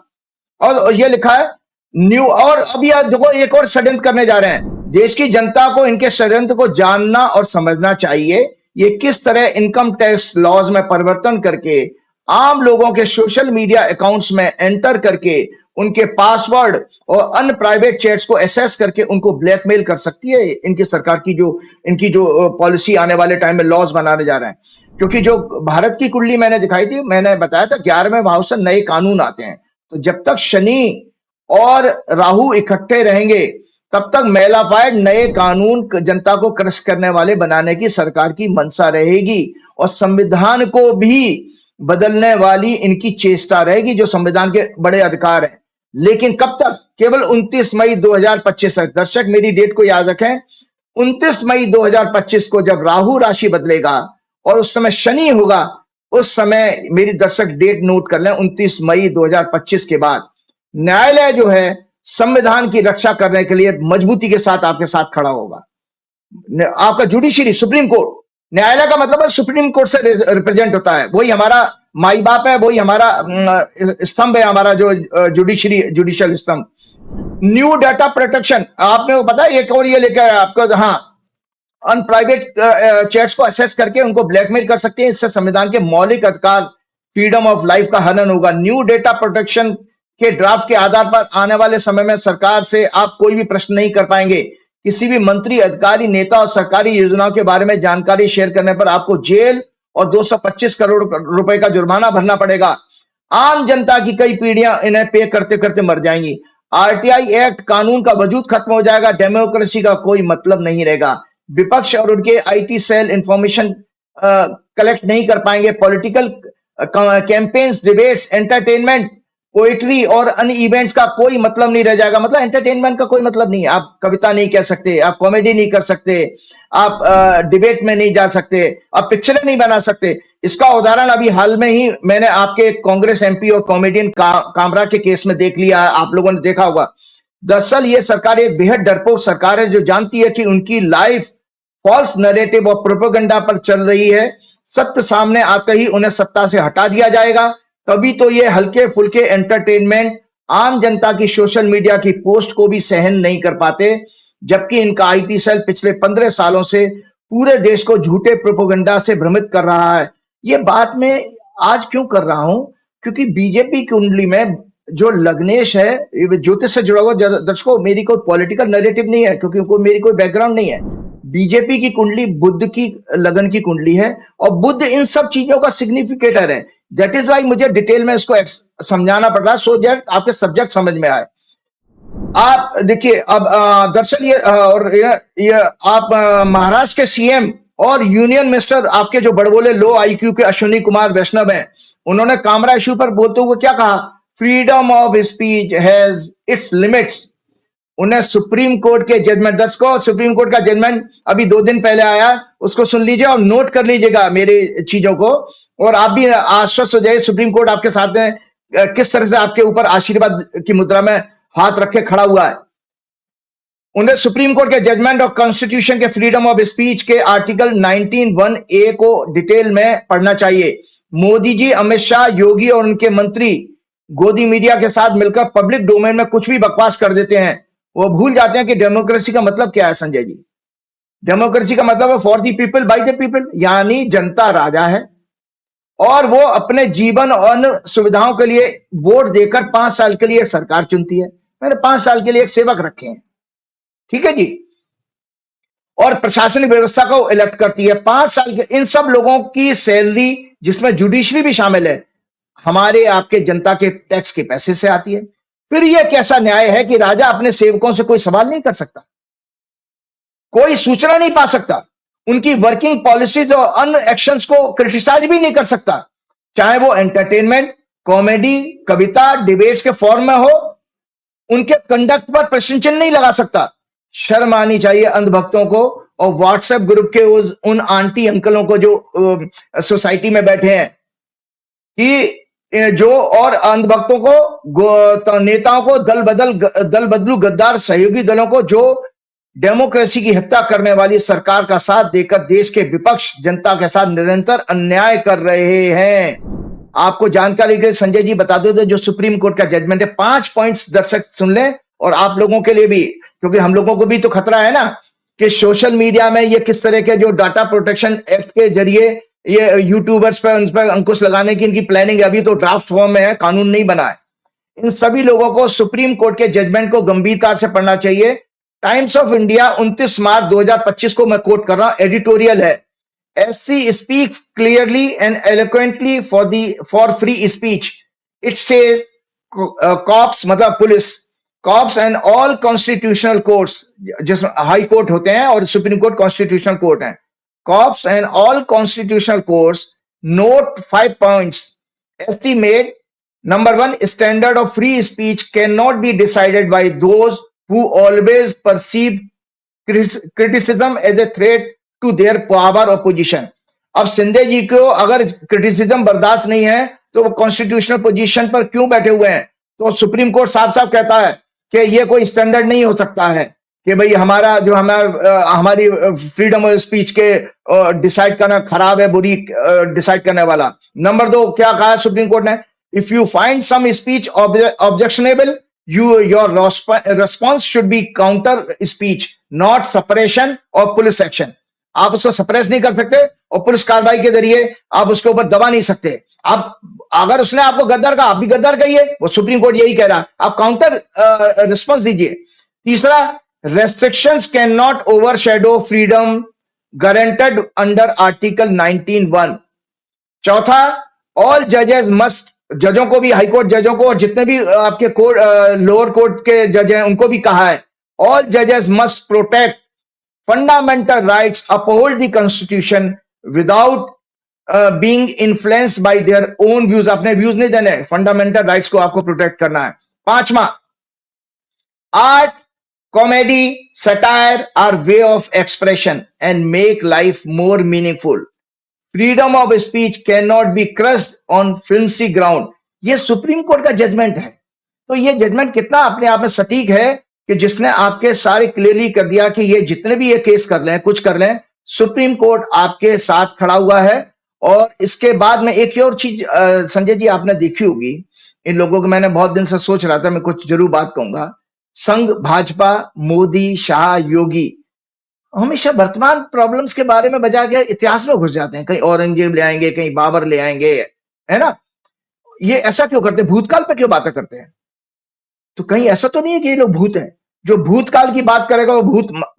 और ये लिखा है न्यू, और अब यह देखो एक और षड्यंत्र करने जा रहे हैं। देश की जनता को इनके षड्यंत्र को जानना और समझना चाहिए। ये किस तरह इनकम टैक्स लॉज में परिवर्तन करके आम लोगों के सोशल मीडिया अकाउंट्स में एंटर करके उनके पासवर्ड और अन्य प्राइवेट चैट्स को एसेस करके उनको ब्लैकमेल कर सकती है इनकी सरकार की जो इनकी जो पॉलिसी आने वाले टाइम में लॉज बनाने जा रहे हैं। क्योंकि जो भारत की कुंडली मैंने दिखाई थी, मैंने बताया था 11वें भाव से नए कानून आते हैं। तो जब तक शनि और राहु इकट्ठे रहेंगे तब तक मेलाफाइड नए कानून जनता को क्रश करने वाले बनाने की सरकार की मंशा रहेगी और संविधान को भी बदलने वाली इनकी चेष्टा रहेगी, जो संविधान के बड़े अधिकार हैं। लेकिन कब तक? केवल 29 मई 2025 तक। दर्शक मेरी डेट को याद रखें, 29 मई 2025 को जब राहु राशि बदलेगा और उस समय शनि होगा, उस समय मेरी दर्शक डेट नोट कर लें, 29 मई 2025 के बाद न्यायालय जो है संविधान की रक्षा करने के लिए मजबूती के साथ आपके साथ खड़ा होगा। आपका जुडिशरी, सुप्रीम कोर्ट, न्यायालय का मतलब है सुप्रीम कोर्ट से रिप्रेजेंट होता है, वही हमारा माई बाप है, वही हमारा स्तंभ है, हमारा जो जुडिशियल स्तंभ। न्यू डाटा प्रोटेक्शन, आपने को पता है एक और ये लेकर आपको, हाँ, अनप्राइवेट चैट्स को एक्सेस करके उनको ब्लैकमेल कर सकते हैं। इससे संविधान के मौलिक अधिकार फ्रीडम ऑफ लाइफ का हनन होगा। न्यू डेटा प्रोटेक्शन के ड्राफ्ट के आधार पर आने वाले समय में सरकार से आप कोई भी प्रश्न नहीं कर पाएंगे। किसी भी मंत्री, अधिकारी, नेता और सरकारी योजनाओं के बारे में जानकारी शेयर करने पर आपको जेल और 225 करोड़ रुपए का जुर्माना भरना पड़ेगा। आम जनता की कई पीढ़ियां इन्हें पे करते करते मर जाएंगी। आरटीआई एक्ट कानून का वजूद खत्म हो जाएगा। डेमोक्रेसी का कोई मतलब नहीं रहेगा। विपक्ष और उनके आईटी सेल इंफॉर्मेशन कलेक्ट नहीं कर पाएंगे। Political campaigns, debates, entertainment, poetry और अन्य इवेंट्स का कोई मतलब नहीं रह जाएगा। मतलब एंटरटेनमेंट का कोई मतलब नहीं है। आप कविता नहीं कह सकते, आप कॉमेडी नहीं कर सकते, आप डिबेट में नहीं जा सकते, आप पिक्चरें नहीं बना सकते। इसका उदाहरण अभी हाल में ही मैंने आपके कांग्रेस एमपी और कॉमेडियन कामरा के केस में देख लिया है, आप लोगों ने देखा होगा। दरअसल ये सरकार एक बेहद डरपोक सरकार है जो जानती है कि उनकी लाइफ फॉल्स नैरेटिव और प्रोपेगेंडा पर चल रही है। सत्य सामने आते ही उन्हें सत्ता से हटा दिया जाएगा। तभी तो ये हल्के फुल्के एंटरटेनमेंट आम जनता की सोशल मीडिया की पोस्ट को भी सहन नहीं कर पाते, जबकि इनका आईटी सेल पिछले 15 सालों से पूरे देश को झूठे प्रोपेगेंडा से भ्रमित कर रहा है। ये बात मैं आज क्यों कर रहा हूं? क्योंकि बीजेपी कुंडली में जो लग्नेश है, ज्योतिष से जुड़ा हुआ, दर्शकों मेरी कोई पॉलिटिकल नैरेटिव नहीं है क्योंकि मेरी कोई बैकग्राउंड नहीं है। बीजेपी की कुंडली बुध की लगन की कुंडली है और बुध इन सब चीजों का सिग्निफिकेटर है। दैट इज वाई मुझे डिटेल में इसको समझाना पड़ रहा है, सो दैट आपके सब्जेक्ट समझ में आए। आप देखिए अब दरअसल ये आप महाराष्ट्र के सीएम और यूनियन मिनिस्टर आपके जो बड़बोले लो आईक्यू के अश्विनी कुमार वैष्णव हैं, उन्होंने कामरा इश्यू पर बोलते हुए क्या कहा? Freedom of speech has its limits. उन्हें सुप्रीम कोर्ट के जजमेंट, दर्शकों सुप्रीम कोर्ट का जजमेंट अभी 2 दिन पहले आया, उसको सुन लीजिए और नोट कर लीजिएगा मेरी चीजों को, और आप भी आश्वस्त हो जाइए सुप्रीम कोर्ट आपके साथ में किस तरह से आपके ऊपर आशीर्वाद की मुद्रा में हाथ रख के खड़ा हुआ है। उन्हें सुप्रीम कोर्ट के जजमेंट और कॉन्स्टिट्यूशन के फ्रीडम ऑफ स्पीच के आर्टिकल 19(1)(a) को डिटेल में पढ़ना चाहिए। मोदी जी, अमित शाह, योगी और उनके मंत्री गोदी मीडिया के साथ मिलकर पब्लिक डोमेन में कुछ भी बकवास कर देते हैं। वो भूल जाते हैं कि डेमोक्रेसी का मतलब क्या है। संजय जी, डेमोक्रेसी का मतलब है for the people by the people, यानी जनता राजा है और वो अपने जीवन और सुविधाओं के लिए वोट देकर 5 साल के लिए सरकार चुनती है। मैंने 5 साल के लिए एक सेवक रखे हैं, ठीक है जी, और प्रशासनिक व्यवस्था को इलेक्ट करती है 5 साल के। इन सब लोगों की सैलरी, जिसमें जुडिशरी भी शामिल है, हमारे आपके जनता के टैक्स के पैसे से आती है। फिर यह कैसा न्याय है कि राजा अपने सेवकों से कोई सवाल नहीं कर सकता, कोई सूचना नहीं पा सकता, उनकी वर्किंग पॉलिसीज और अन्य एक्शंस को क्रिटिसाइज भी नहीं कर सकता, चाहे वो एंटरटेनमेंट, कॉमेडी, कविता, डिबेट्स के फॉर्म में हो। उनके कंडक्ट पर प्रश्न चिन्ह नहीं लगा सकता। शर्म आनी चाहिए अंधभक्तों को और व्हाट्सएप ग्रुप के उन आंटी अंकलों को जो सोसाइटी में बैठे हैं कि जो और अंधभक्तों को तो नेताओं को दल बदलू गद्दार सहयोगी दलों को जो डेमोक्रेसी की हत्या करने वाली सरकार का साथ देकर देश के विपक्ष जनता के साथ निरंतर अन्याय कर रहे हैं। आपको जानकारी के लिए संजय जी बता दो जो सुप्रीम कोर्ट का जजमेंट है, 5 पॉइंट्स दर्शक सुन लें और आप लोगों के लिए भी, क्योंकि हम लोगों को भी तो खतरा है ना कि सोशल मीडिया में ये किस तरह के जो डाटा प्रोटेक्शन एक्ट के जरिए ये यूट्यूबर्स पर उन पर अंकुश लगाने की इनकी प्लानिंग अभी तो ड्राफ्ट फॉर्म में है, कानून नहीं बना है। इन सभी लोगों को सुप्रीम कोर्ट के जजमेंट को गंभीरता से पढ़ना चाहिए। टाइम्स ऑफ इंडिया 29 मार्च 2025 को मैं कोट कर रहा हूं, एडिटोरियल है, SC speaks clearly and eloquently for free speech. It says cops मतलब police, cops and all constitutional courts, जिसमें हाई कोर्ट होते हैं और सुप्रीम कोर्ट कॉन्स्टिट्यूशनल कोर्ट है, cops and all constitutional courts note 5 points. SC made number 1, standard of free speech cannot be decided by those who always perceive criticism as a threat to their power और पोजीशन। अब संजय जी को अगर criticism बर्दाश्त नहीं है तो वो कॉन्स्टिट्यूशनल पोजीशन पर क्यों बैठे हुए हैं? तो सुप्रीम कोर्ट साफ साफ कहता है कि ये कोई स्टैंडर्ड नहीं हो सकता है कि भाई हमारी फ्रीडम ऑफ स्पीच के डिसाइड करना खराब है, बुरी डिसाइड करने वाला। नंबर 2 क्या कहा सुप्रीम कोर्ट ने? If you find some speech objectionable your response should be counter speech, not suppression और पुलिस एक्शन। आप उसको सप्रेस नहीं कर सकते और पुलिस कार्रवाई के जरिए आप उसके ऊपर दबा नहीं सकते। आप अगर उसने आपको गद्दार कहा, आप भी गद्दार कहिए, वो सुप्रीम कोर्ट यही कह रहा है, आप काउंटर रिस्पॉन्स दीजिए। तीसरा, restrictions can not overshadow freedom guaranteed under article 19(1). चौथा, ऑल जजेस मस्ट, जजों को भी, हाईकोर्ट जजों को और जितने भी आपके कोर्ट लोअर कोर्ट के जज हैं उनको भी कहा है, ऑल जजेस must protect fundamental rights, uphold the constitution without being influenced by their own views। अपने व्यूज नहीं देने, फंडामेंटल राइट्स को आपको प्रोटेक्ट करना है। पांचवा, art, comedy, satire are way of expression and make life more meaningful. Freedom of speech can not be crushed on flimsy ground. ये Supreme Court का जजमेंट है। तो ये जजमेंट कितना अपने आप में सटीक है कि जिसने आपके सारे क्लियरली कर दिया कि ये जितने भी ये केस कर लें, कुछ कर लें, सुप्रीम कोर्ट आपके साथ खड़ा हुआ है। और इसके बाद में एक और चीज संजय जी आपने देखी होगी, इन लोगों को मैंने बहुत दिन से सोच रहा था, मैं कुछ जरूर बात कहूंगा। संघ, भाजपा, मोदी, शाह, योगी हमेशा वर्तमान प्रॉब्लम्स के बारे में बजा के इतिहास में घुस जाते हैं। कहीं औरंगजेब ले आएंगे, कहीं बाबर ले आएंगे, है ना? ये ऐसा क्यों करते हैं? भूतकाल पे क्यों बातें करते हैं? तो कहीं ऐसा तो नहीं है कि ये लोग भूत हैं? जो भूतकाल की बात करेगा वो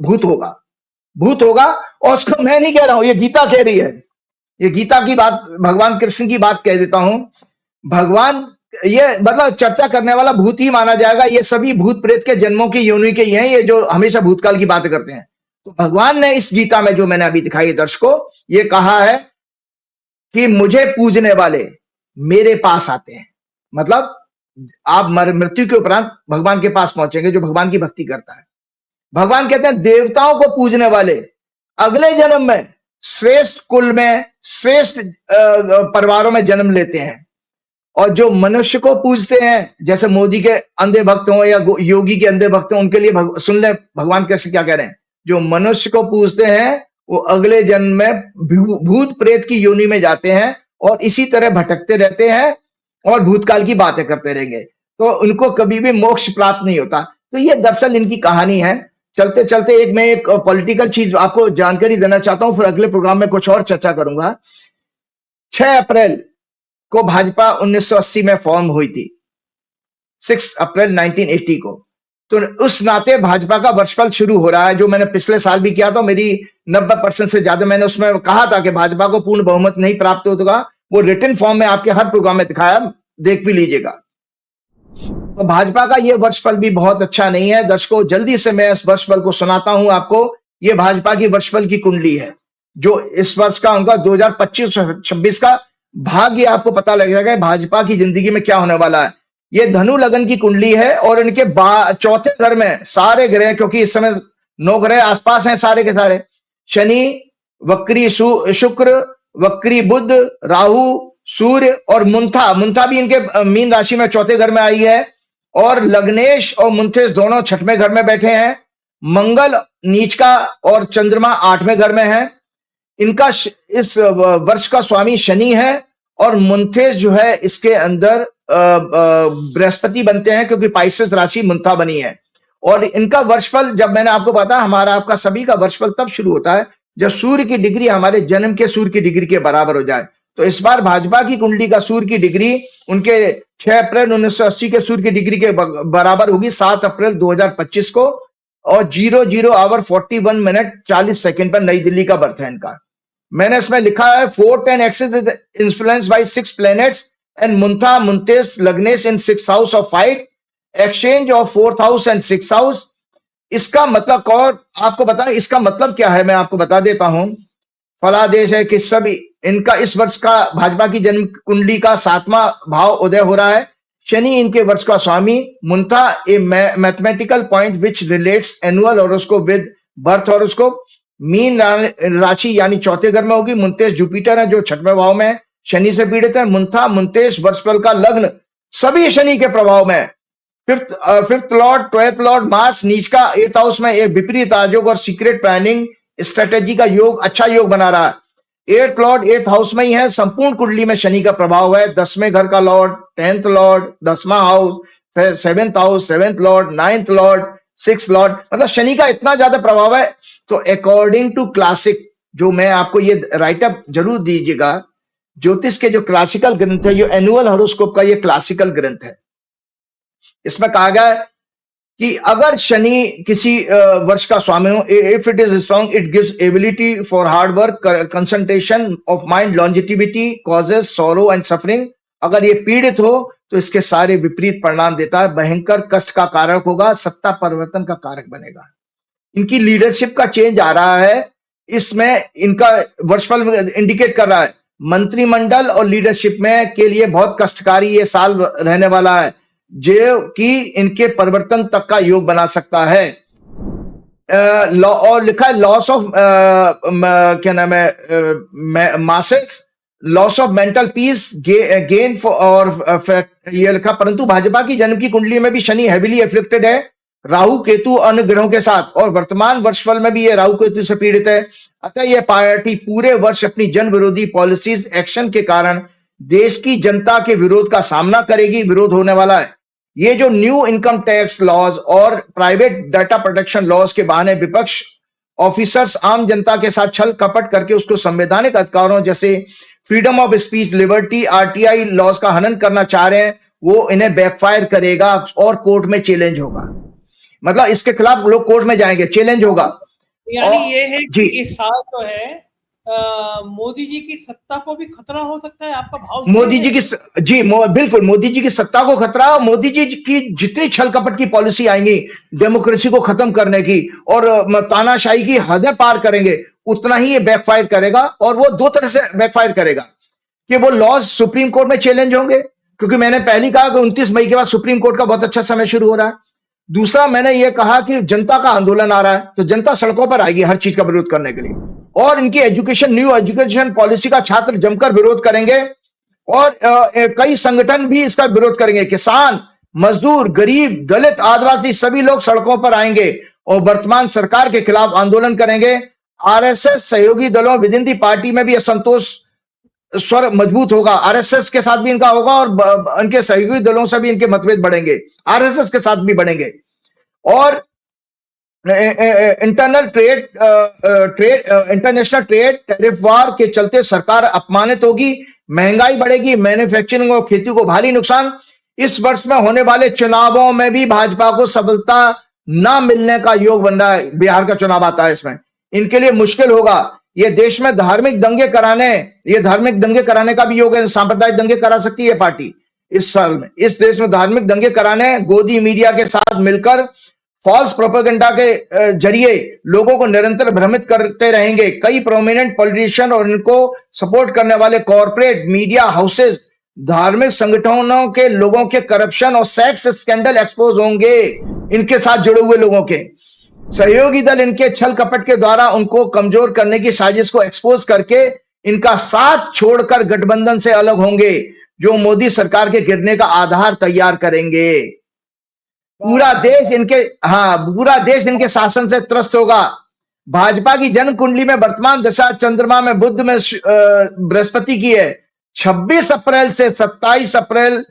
भूत होगा। और उसको मैं नहीं कह रहा हूं, ये गीता कह रही है। ये गीता की बात, भगवान कृष्ण की बात कह देता हूं। भगवान, ये मतलब चर्चा करने वाला भूत ही माना जाएगा। ये सभी भूत प्रेत के जन्मों की योनि के ही हैं, ये जो हमेशा भूतकाल की बातें करते हैं। तो भगवान ने इस गीता में जो मैंने अभी दिखाई दर्शकों, ये कहा है कि मुझे पूजने वाले मेरे पास आते हैं। मतलब आप मृत्यु के उपरांत भगवान के पास पहुंचेंगे जो भगवान की भक्ति करता है। भगवान कहते हैं देवताओं को पूजने वाले अगले जन्म में श्रेष्ठ कुल में, श्रेष्ठ परिवारों में जन्म लेते हैं। और जो मनुष्य को पूजते हैं, जैसे मोदी के अंधे भक्त हो या योगी के अंधे भक्त हो, उनके लिए सुन ले भगवान कृष्ण क्या कह रहे हैं। जो मनुष्य को पूजते हैं वो अगले जन्म में भूत प्रेत की योनि में जाते हैं और इसी तरह भटकते रहते हैं और भूतकाल की बातें करते रहेंगे। तो उनको कभी भी मोक्ष प्राप्त नहीं होता। तो ये दरअसल इनकी कहानी है। चलते चलते मैं एक पॉलिटिकल चीज आपको जानकारी देना चाहता हूं, फिर अगले प्रोग्राम में कुछ और चर्चा करूंगा। 6 अप्रैल को भाजपा 1980 में फॉर्म हुई थी, 6 अप्रैल 1980 को। तो उस नाते भाजपा का वर्षफल शुरू हो रहा है, जो मैंने पिछले साल भी किया था। मेरी 90% से ज्यादा मैंने उसमें कहा था कि भाजपा को पूर्ण बहुमत नहीं प्राप्त होगा। वो रिटन फॉर्म में आपके हर प्रोग्राम में दिखाया, देख भी लीजिएगा। तो भाजपा का ये वर्षफल भी बहुत अच्छा नहीं है दर्शकों। जल्दी से मैं इस वर्षफल को सुनाता हूं आपको। ये भाजपा की वर्षफल की कुंडली है, जो इस वर्ष का उनका 2025-26 का भाग्य आपको पता लग जाएगा भाजपा की जिंदगी में क्या होने वाला है। ये धनु लगन की कुंडली है और इनके चौथे घर में सारे ग्रह, क्योंकि इस समय 9 ग्रह आसपास हैं सारे के सारे, शनि, वक्री शुक्र, वक्री बुध, राहु, सूर्य और मुंथा। मुंथा भी इनके मीन राशि में चौथे घर में आई है, और लग्नेश और मुंथेश दोनों छठवें घर में बैठे हैं। मंगल नीच का और चंद्रमा आठवें घर में है। इनका इस वर्ष का स्वामी शनि है, और मुंथेश जो है इसके अंदर बृहस्पति बनते हैं, क्योंकि पाइसेस राशि मुंथा बनी है। और इनका वर्षफल, जब मैंने आपको बताया, हमारा आपका सभी का वर्षफल तब शुरू होता है जब सूर्य की डिग्री हमारे जन्म के सूर्य की डिग्री के बराबर हो जाए। तो इस बार भाजपा की कुंडली का सूर्य की डिग्री उनके 6 अप्रैल 1980 के सूर्य की डिग्री के बराबर होगी 7 अप्रैल 2025 को, और 00 आवर 41 मिनट 40 सेकंड पर नई दिल्ली का बर्थ है इनका। मैंने इसमें लिखा है 410 axis is influenced by 6 planets and Muntha Munthesh Lagnesh in 6 house of fight, exchange of 4th house and 6th house. इसका मतलब, और आपको बताएं इसका मतलब क्या है, मैं आपको बता देता हूं। फलादेश है कि सभी इनका इस वर्ष का भाजपा की जन्म कुंडली का 7वां भाव उदय हो रहा है। शनि इनके वर्ष का स्वामी, Muntha a mathematical point which relates annual horoscope with birth horoscope. मीन राशि यानी चौथे घर में होगी। मुंतेश जुपिटर है जो 6वें भाव में है, शनि से पीड़ित है। मुंथा मुंतेश वर्षफल का लग्न सभी शनि के प्रभाव में है। Fifth Lord 12th Lord Mars नीच का 8th हाउस में एक विपरीत आयोग और सीक्रेट प्लानिंग स्ट्रेटेजी का योग, अच्छा योग बना रहा है। 8th लॉर्ड 8th हाउस में ही है। संपूर्ण कुंडली में शनि का प्रभाव है। 10वें घर का लॉर्ड, 10th लॉर्ड, 10वां हाउस, फिर 7th house, 7th Lord, 9th Lord, 6th Lord, मतलब शनि का इतना ज्यादा प्रभाव है। तो अकॉर्डिंग टू क्लासिक, जो मैं आपको ये राइटअप जरूर दीजिएगा, ज्योतिष के जो क्लासिकल ग्रंथ है, जो एनुअल हॉरोस्कोप का ये क्लासिकल ग्रंथ है, इसमें कहा गया है कि अगर शनि किसी वर्ष का स्वामी हो, if it is strong it gives ability for hard work, concentration of mind, longevity, causes sorrow and suffering. अगर ये पीड़ित हो तो इसके सारे विपरीत परिणाम देता है। भयंकर कष्ट का कारक होगा, सत्ता परिवर्तन का कारक बनेगा। इनकी लीडरशिप का चेंज आ रहा है, इसमें इनका वर्षफल इंडिकेट कर रहा है। मंत्रिमंडल और लीडरशिप में के लिए बहुत कष्टकारी ये साल रहने वाला है, जो कि इनके परिवर्तन तक का योग बना सकता है। और लिखा है लॉस ऑफ क्या नाम है, masses, loss of mental peace, gain और ये लिखा। परंतु भाजपा की जन्म की कुंडली में भी शनि हेविली एफ्लिक्टेड है, राहु केतु अन्य ग्रहों के साथ, और वर्तमान वर्षफल में भी ये राहु केतु से पीड़ित है। अतः यह पार्टी पूरे वर्ष अपनी जन विरोधी पॉलिसीज एक्शन के कारण देश की जनता के विरोध का सामना करेगी, विरोध होने वाला है। ये जो न्यू इनकम टैक्स लॉज और प्राइवेट डाटा प्रोटेक्शन लॉज के बहाने विपक्ष ऑफिसर्स आम जनता के साथ छल कपट करके उसको संवैधानिक अधिकारों जैसे freedom of speech, liberty, RTI laws का हनन करना चाह रहे हैं, वो इन्हें बैकफायर करेगा और कोर्ट में चैलेंज होगा। मतलब इसके खिलाफ लोग कोर्ट में जाएंगे, चैलेंज होगा। यानी ये है कि जी, इस साल जो है मोदी जी की सत्ता को भी खतरा हो सकता है, आपका भाव? मोदी जी की बिल्कुल मोदी जी की सत्ता को खतरा, मोदी जी की जितनी छल कपट की पॉलिसी आएंगी डेमोक्रेसी को खत्म करने की और तानाशाही की हदें पार करेंगे, उतना ही ये बैकफायर करेगा। और वो दो तरह से बैकफायर करेगा कि वो लॉज सुप्रीम कोर्ट में चैलेंज होंगे, क्योंकि मैंने पहले कहा कि 29 मई के बाद सुप्रीम कोर्ट का बहुत अच्छा समय शुरू हो रहा है। दूसरा, मैंने ये कहा कि जनता का आंदोलन आ रहा है, तो जनता सड़कों पर आएगी हर चीज का विरोध करने के लिए, और इनकी न्यू एजुकेशन पॉलिसी का छात्र जमकर विरोध करेंगे, और कई संगठन भी इसका विरोध करेंगे। किसान, मजदूर, गरीब, दलित, आदिवासी सभी लोग सड़कों पर आएंगे और वर्तमान सरकार के खिलाफ आंदोलन करेंगे। आरएसएस सहयोगी दलों विद इन दी पार्टी में भी असंतोष स्वर मजबूत होगा, आरएसएस के साथ भी इनका होगा, और इनके सहयोगी दलों से भी इनके मतभेद बढ़ेंगे, आरएसएस के साथ भी बढ़ेंगे। और इंटरनेशनल ट्रेड टैरिफ वार के चलते सरकार अपमानित होगी, महंगाई बढ़ेगी, मैन्युफैक्चरिंग और खेती को भारी नुकसान। इस वर्ष में होने वाले चुनावों में भी भाजपा को सफलता ना मिलने का योग बन रहा है। बिहार का चुनाव आता है, इसमें इनके लिए मुश्किल होगा। ये देश में धार्मिक दंगे कराने का भी योग है, सांप्रदायिक दंगे करा सकती है पार्टी इस साल में। इस देश में धार्मिक दंगे कराने, गोदी मीडिया के साथ मिलकर फॉल्स प्रोपेगेंडा के जरिए लोगों को निरंतर भ्रमित करते रहेंगे। कई प्रोमिनेंट पॉलिटिशियन और इनको सपोर्ट करने वाले कॉर्पोरेट मीडिया हाउसेस, धार्मिक संगठनों के लोगों के करप्शन और सेक्स स्कैंडल एक्सपोज होंगे, इनके साथ जुड़े हुए लोगों के। सहयोगी दल इनके छल कपट के द्वारा उनको कमजोर करने की साजिश को एक्सपोज करके इनका साथ छोड़कर गठबंधन से अलग होंगे, जो मोदी सरकार के गिरने का आधार तैयार करेंगे। पूरा देश इनके शासन से त्रस्त होगा। भाजपा की जन्म कुंडली में वर्तमान दशा चंद्रमा में बुध में बृहस्पति की है। 26 अप्रैल से 27 अप्रैल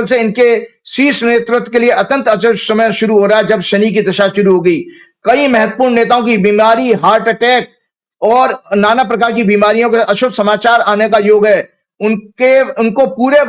से इनके शीर्ष नेतृत्व के लिए अत्यंत अचल समय शुरू हो रहा है, जब शनि की दशा शुरू होगी। कई महत्वपूर्ण नेताओं की बीमारी, हार्ट अटैक और नाना प्रकार की बीमारियों के अशुभ समाचार आने का योग है। इनका पूरा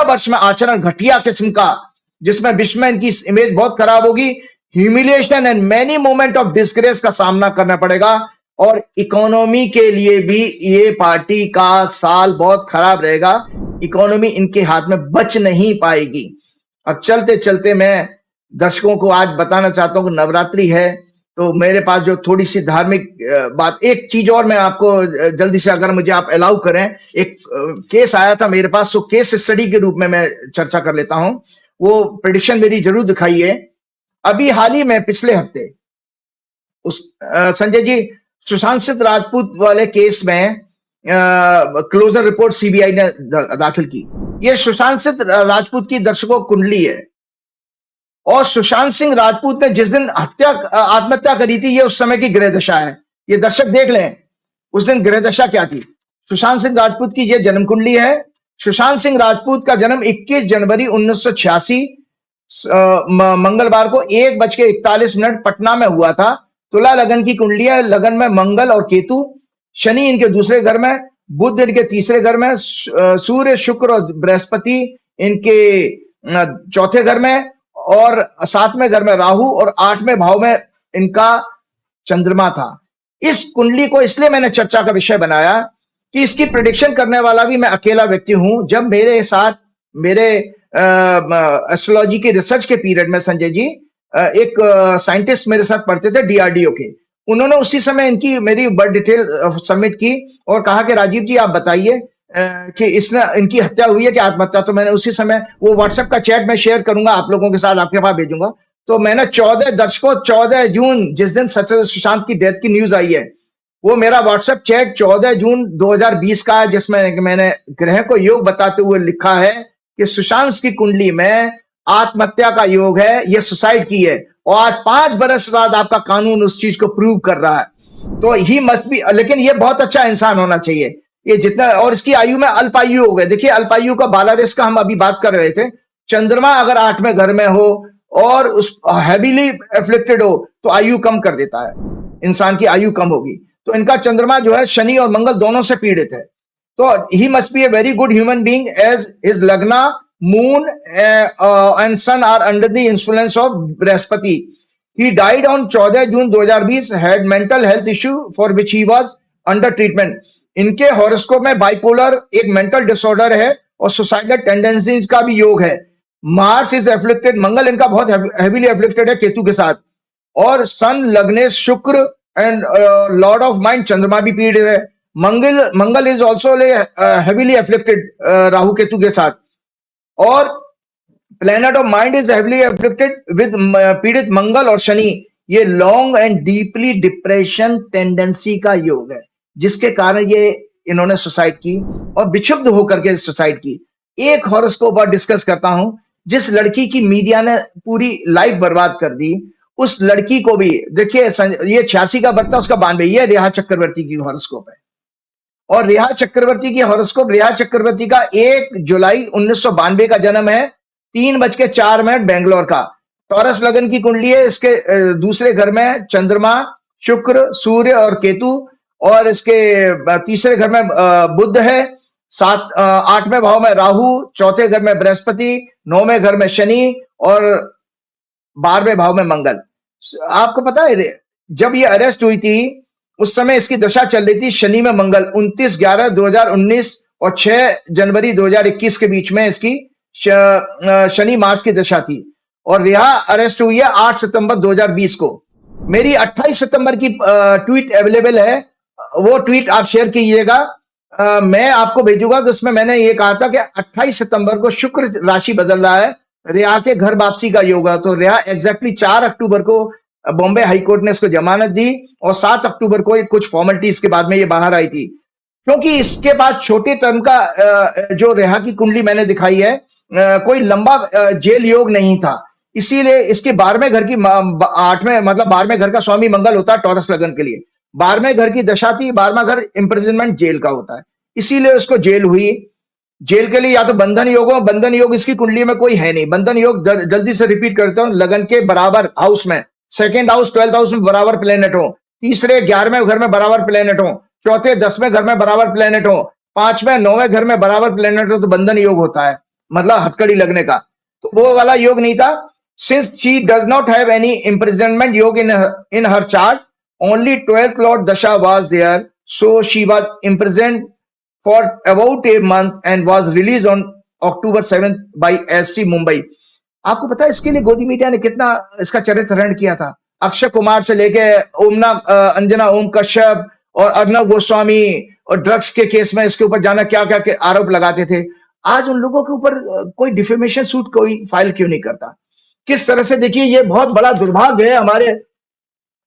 वर्ष में आचरण घटिया किस्म का, जिसमें विश्व में इनकी इमेज बहुत खराब होगी। Humiliation and many moment of disgrace का सामना करना पड़ेगा, और इकोनॉमी के लिए भी ये पार्टी का साल बहुत खराब रहेगा। इकोनॉमी इनके हाथ में बच नहीं पाएगी। अब चलते चलते मैं दर्शकों को आज बताना चाहता हूं कि नवरात्रि है, तो मेरे पास जो थोड़ी सी धार्मिक बात, एक चीज और मैं आपको जल्दी से, अगर मुझे आप अलाउ करें, एक केस आया था मेरे पास, तो केस स्टडी के रूप में मैं चर्चा कर लेता हूं। वो प्रेडिक्शन मेरी जरूर दिखाइए। अभी हाल ही में पिछले हफ्ते संजय जी, सुशांत सिंह राजपूत वाले केस में क्लोजर रिपोर्ट सीबीआई ने दाखिल की। ये सुशांत सिंह राजपूत की दर्शकों कुंडली है, और सुशांत सिंह राजपूत ने जिस दिन आत्महत्या करी थी, ये उस समय की ग्रह दशा है। ये दर्शक देख लें उस दिन ग्रह दशा क्या थी। सुशांत सिंह राजपूत की ये जन्म कुंडली है। सुशांत सिंह राजपूत का जन्म 21 जनवरी 1986 मंगलवार को 1:41 पटना में हुआ था। तुला लगन की कुंडली है। लगन में मंगल और केतु, शनि इनके दूसरे घर में, बुध इनके तीसरे घर में, सूर्य शुक्र और बृहस्पति इनके चौथे घर में, और 7वें घर में राहु, और 8वें भाव में इनका चंद्रमा था। इस कुंडली को इसलिए मैंने चर्चा का विषय बनाया कि इसकी प्रेडिक्शन करने वाला भी मैं अकेला व्यक्ति हूं। जब मेरे साथ मेरे एस्ट्रोलॉजी की रिसर्च के पीरियड में संजय जी, एक साइंटिस्ट मेरे साथ पढ़ते थे डीआरडीओ के, उन्होंने उसी समय इनकी मेरी बर्थ डिटेल सबमिट की और कहा कि राजीव जी आप बताइए कि इसने इनकी हत्या हुई है कि आत्महत्या। तो मैंने उसी समय वो व्हाट्सएप का चैट में शेयर करूंगा आप लोगों के साथ, आपके पास भेजूंगा। तो मैंने 14 जून जिस दिन सुशांत की डेथ की न्यूज आई है, वो मेरा व्हाट्सएप चैट 14 जून 2020 का है, जिसमें मैंने ग्रह को योग बताते हुए लिखा है कि सुशांत की कुंडली में आत्महत्या का योग है, ये सुसाइड की है, और आज 5 बरस बाद आपका कानून उस चीज को प्रूव कर रहा है। तो ही मस्ट बी, लेकिन ये बहुत अच्छा इंसान होना चाहिए ये जितना, और इसकी आयु में अल्पायु हो गए। देखिए अल्पायु का बालारिस का हम अभी बात कर रहे थे। चंद्रमा अगर 8वें घर में हो और उस हैवीली एफ्लिक्टेड हो तो आयु कम कर देता है, इंसान की आयु कम होगी। तो इनका चंद्रमा जो है शनि और मंगल दोनों से पीड़ित है। तो he must be a very good human being as his lagna, moon and sun are under the influence of Brihaspati. He died on 14 June 2020, had mental health issue for which he was under treatment. इनके horoscope में bipolar एक mental disorder है और suicidal tendencies का भी योग है। Mars is afflicted, मंगल इनका बहुत हेवीली एफ्लिक्टेड है केतु के साथ, और सन लग्नेश शुक्र एंड लॉर्ड ऑफ माइंड चंद्रमा भी पीड़ित है। Mangal is also heavily afflicted Rahu Ketu के साथ, और planet of mind is heavily afflicted with पीड़ित मंगल और शनि। ये long and deeply depression tendency का योग है, जिसके कारण ये इन्होंने सुसाइड की और विक्षुब्ध होकर के सुसाइड की। एक हॉरोस्कोप और डिस्कस करता हूं, जिस लड़की की मीडिया ने पूरी लाइफ बर्बाद कर दी, उस लड़की को भी देखिए, ये 86 का बर्थ था, उसका 92, ये रेहा चक्रवर्ती की हॉरोस्कोप है। और रेहा चक्रवर्ती की हॉरोस्कोप, रेहा चक्रवर्ती का 1 जुलाई 1992 का जन्म है, 3:04 बेंगलोर का। टॉरस लगन की कुंडली है। इसके दूसरे घर में चंद्रमा, शुक्र, सूर्य और केतु, और इसके तीसरे घर में बुध है, 8वें भाव में राहु, चौथे घर में बृहस्पति, 9वें घर में शनि और 12वें भाव में मंगल। आपको पता है जब ये अरेस्ट हुई थी उस समय इसकी दशा चल रही थी शनि में मंगल, 29/11/2019 और 6 जनवरी 2021 के बीच में इसकी शनि मार्स की दशा थी। और रेहा अरेस्ट हुई है 8 सितंबर 2020 को। मेरी 28 सितंबर की ट्वीट अवेलेबल है, वो ट्वीट आप शेयर कीजिएगा। मैं आपको भेजूंगा कि उसमें मैंने ये कहा था कि 28 सितंबर को शुक्र राशि बदल रहा है रिया के घर वापसी का योग है। तो रिया एग्जैक्टली 4 अक्टूबर को बॉम्बे हाई कोर्ट ने इसको जमानत दी और 7 अक्टूबर को कुछ फॉर्मेलिटीज के बाद में ये बाहर आई थी। क्योंकि इसके बाद छोटे टर्म का जो रेहा की कुंडली मैंने दिखाई है, कोई लंबा जेल योग नहीं था, इसीलिए इसके 12वें घर की 8वें मतलब 12वें घर का स्वामी मंगल होता है टॉरस लगन के लिए, 12वें घर की दशा थी, 12वां घर इम्प्रिजनमेंट जेल का होता है, इसीलिए उसको जेल हुई। जेल के लिए या तो बंधन योग हो, बंधन योग इसकी कुंडली में कोई है नहीं। बंधन योग जल्दी से रिपीट करता हूं, लगन के बराबर हाउस में, सेकेंड हाउस 12th हाउस में बराबर प्लेनेट हो, तीसरे 11वें घर में बराबर प्लेनेट हो, चौथे 10वें घर में बराबर प्लेनेट हो, 5वें 9वें घर में बराबर प्लेनेट हो, तो बंधन योग होता है, मतलब हथकड़ी लगने का। तो वो वाला योग नहीं था। Since she does not have any imprisonment योग इन हर chart, only 12th lord dasha was there, so she was imprisoned for about a month and was released on October 7th by SC Mumbai. आपको पता है इसके लिए गोदी मीडिया ने कितना इसका चरित्रहरण किया था? अक्षय कुमार से लेके ओमना अंजना ओम कश्यप और अर्नब गोस्वामी और ड्रग्स के केस में इसके ऊपर जाना क्या क्या के आरोप लगाते थे। आज उन लोगों के ऊपर कोई डिफेमेशन सूट कोई फाइल क्यों नहीं करता? किस तरह से, देखिए ये बहुत बड़ा दुर्भाग्य है हमारे,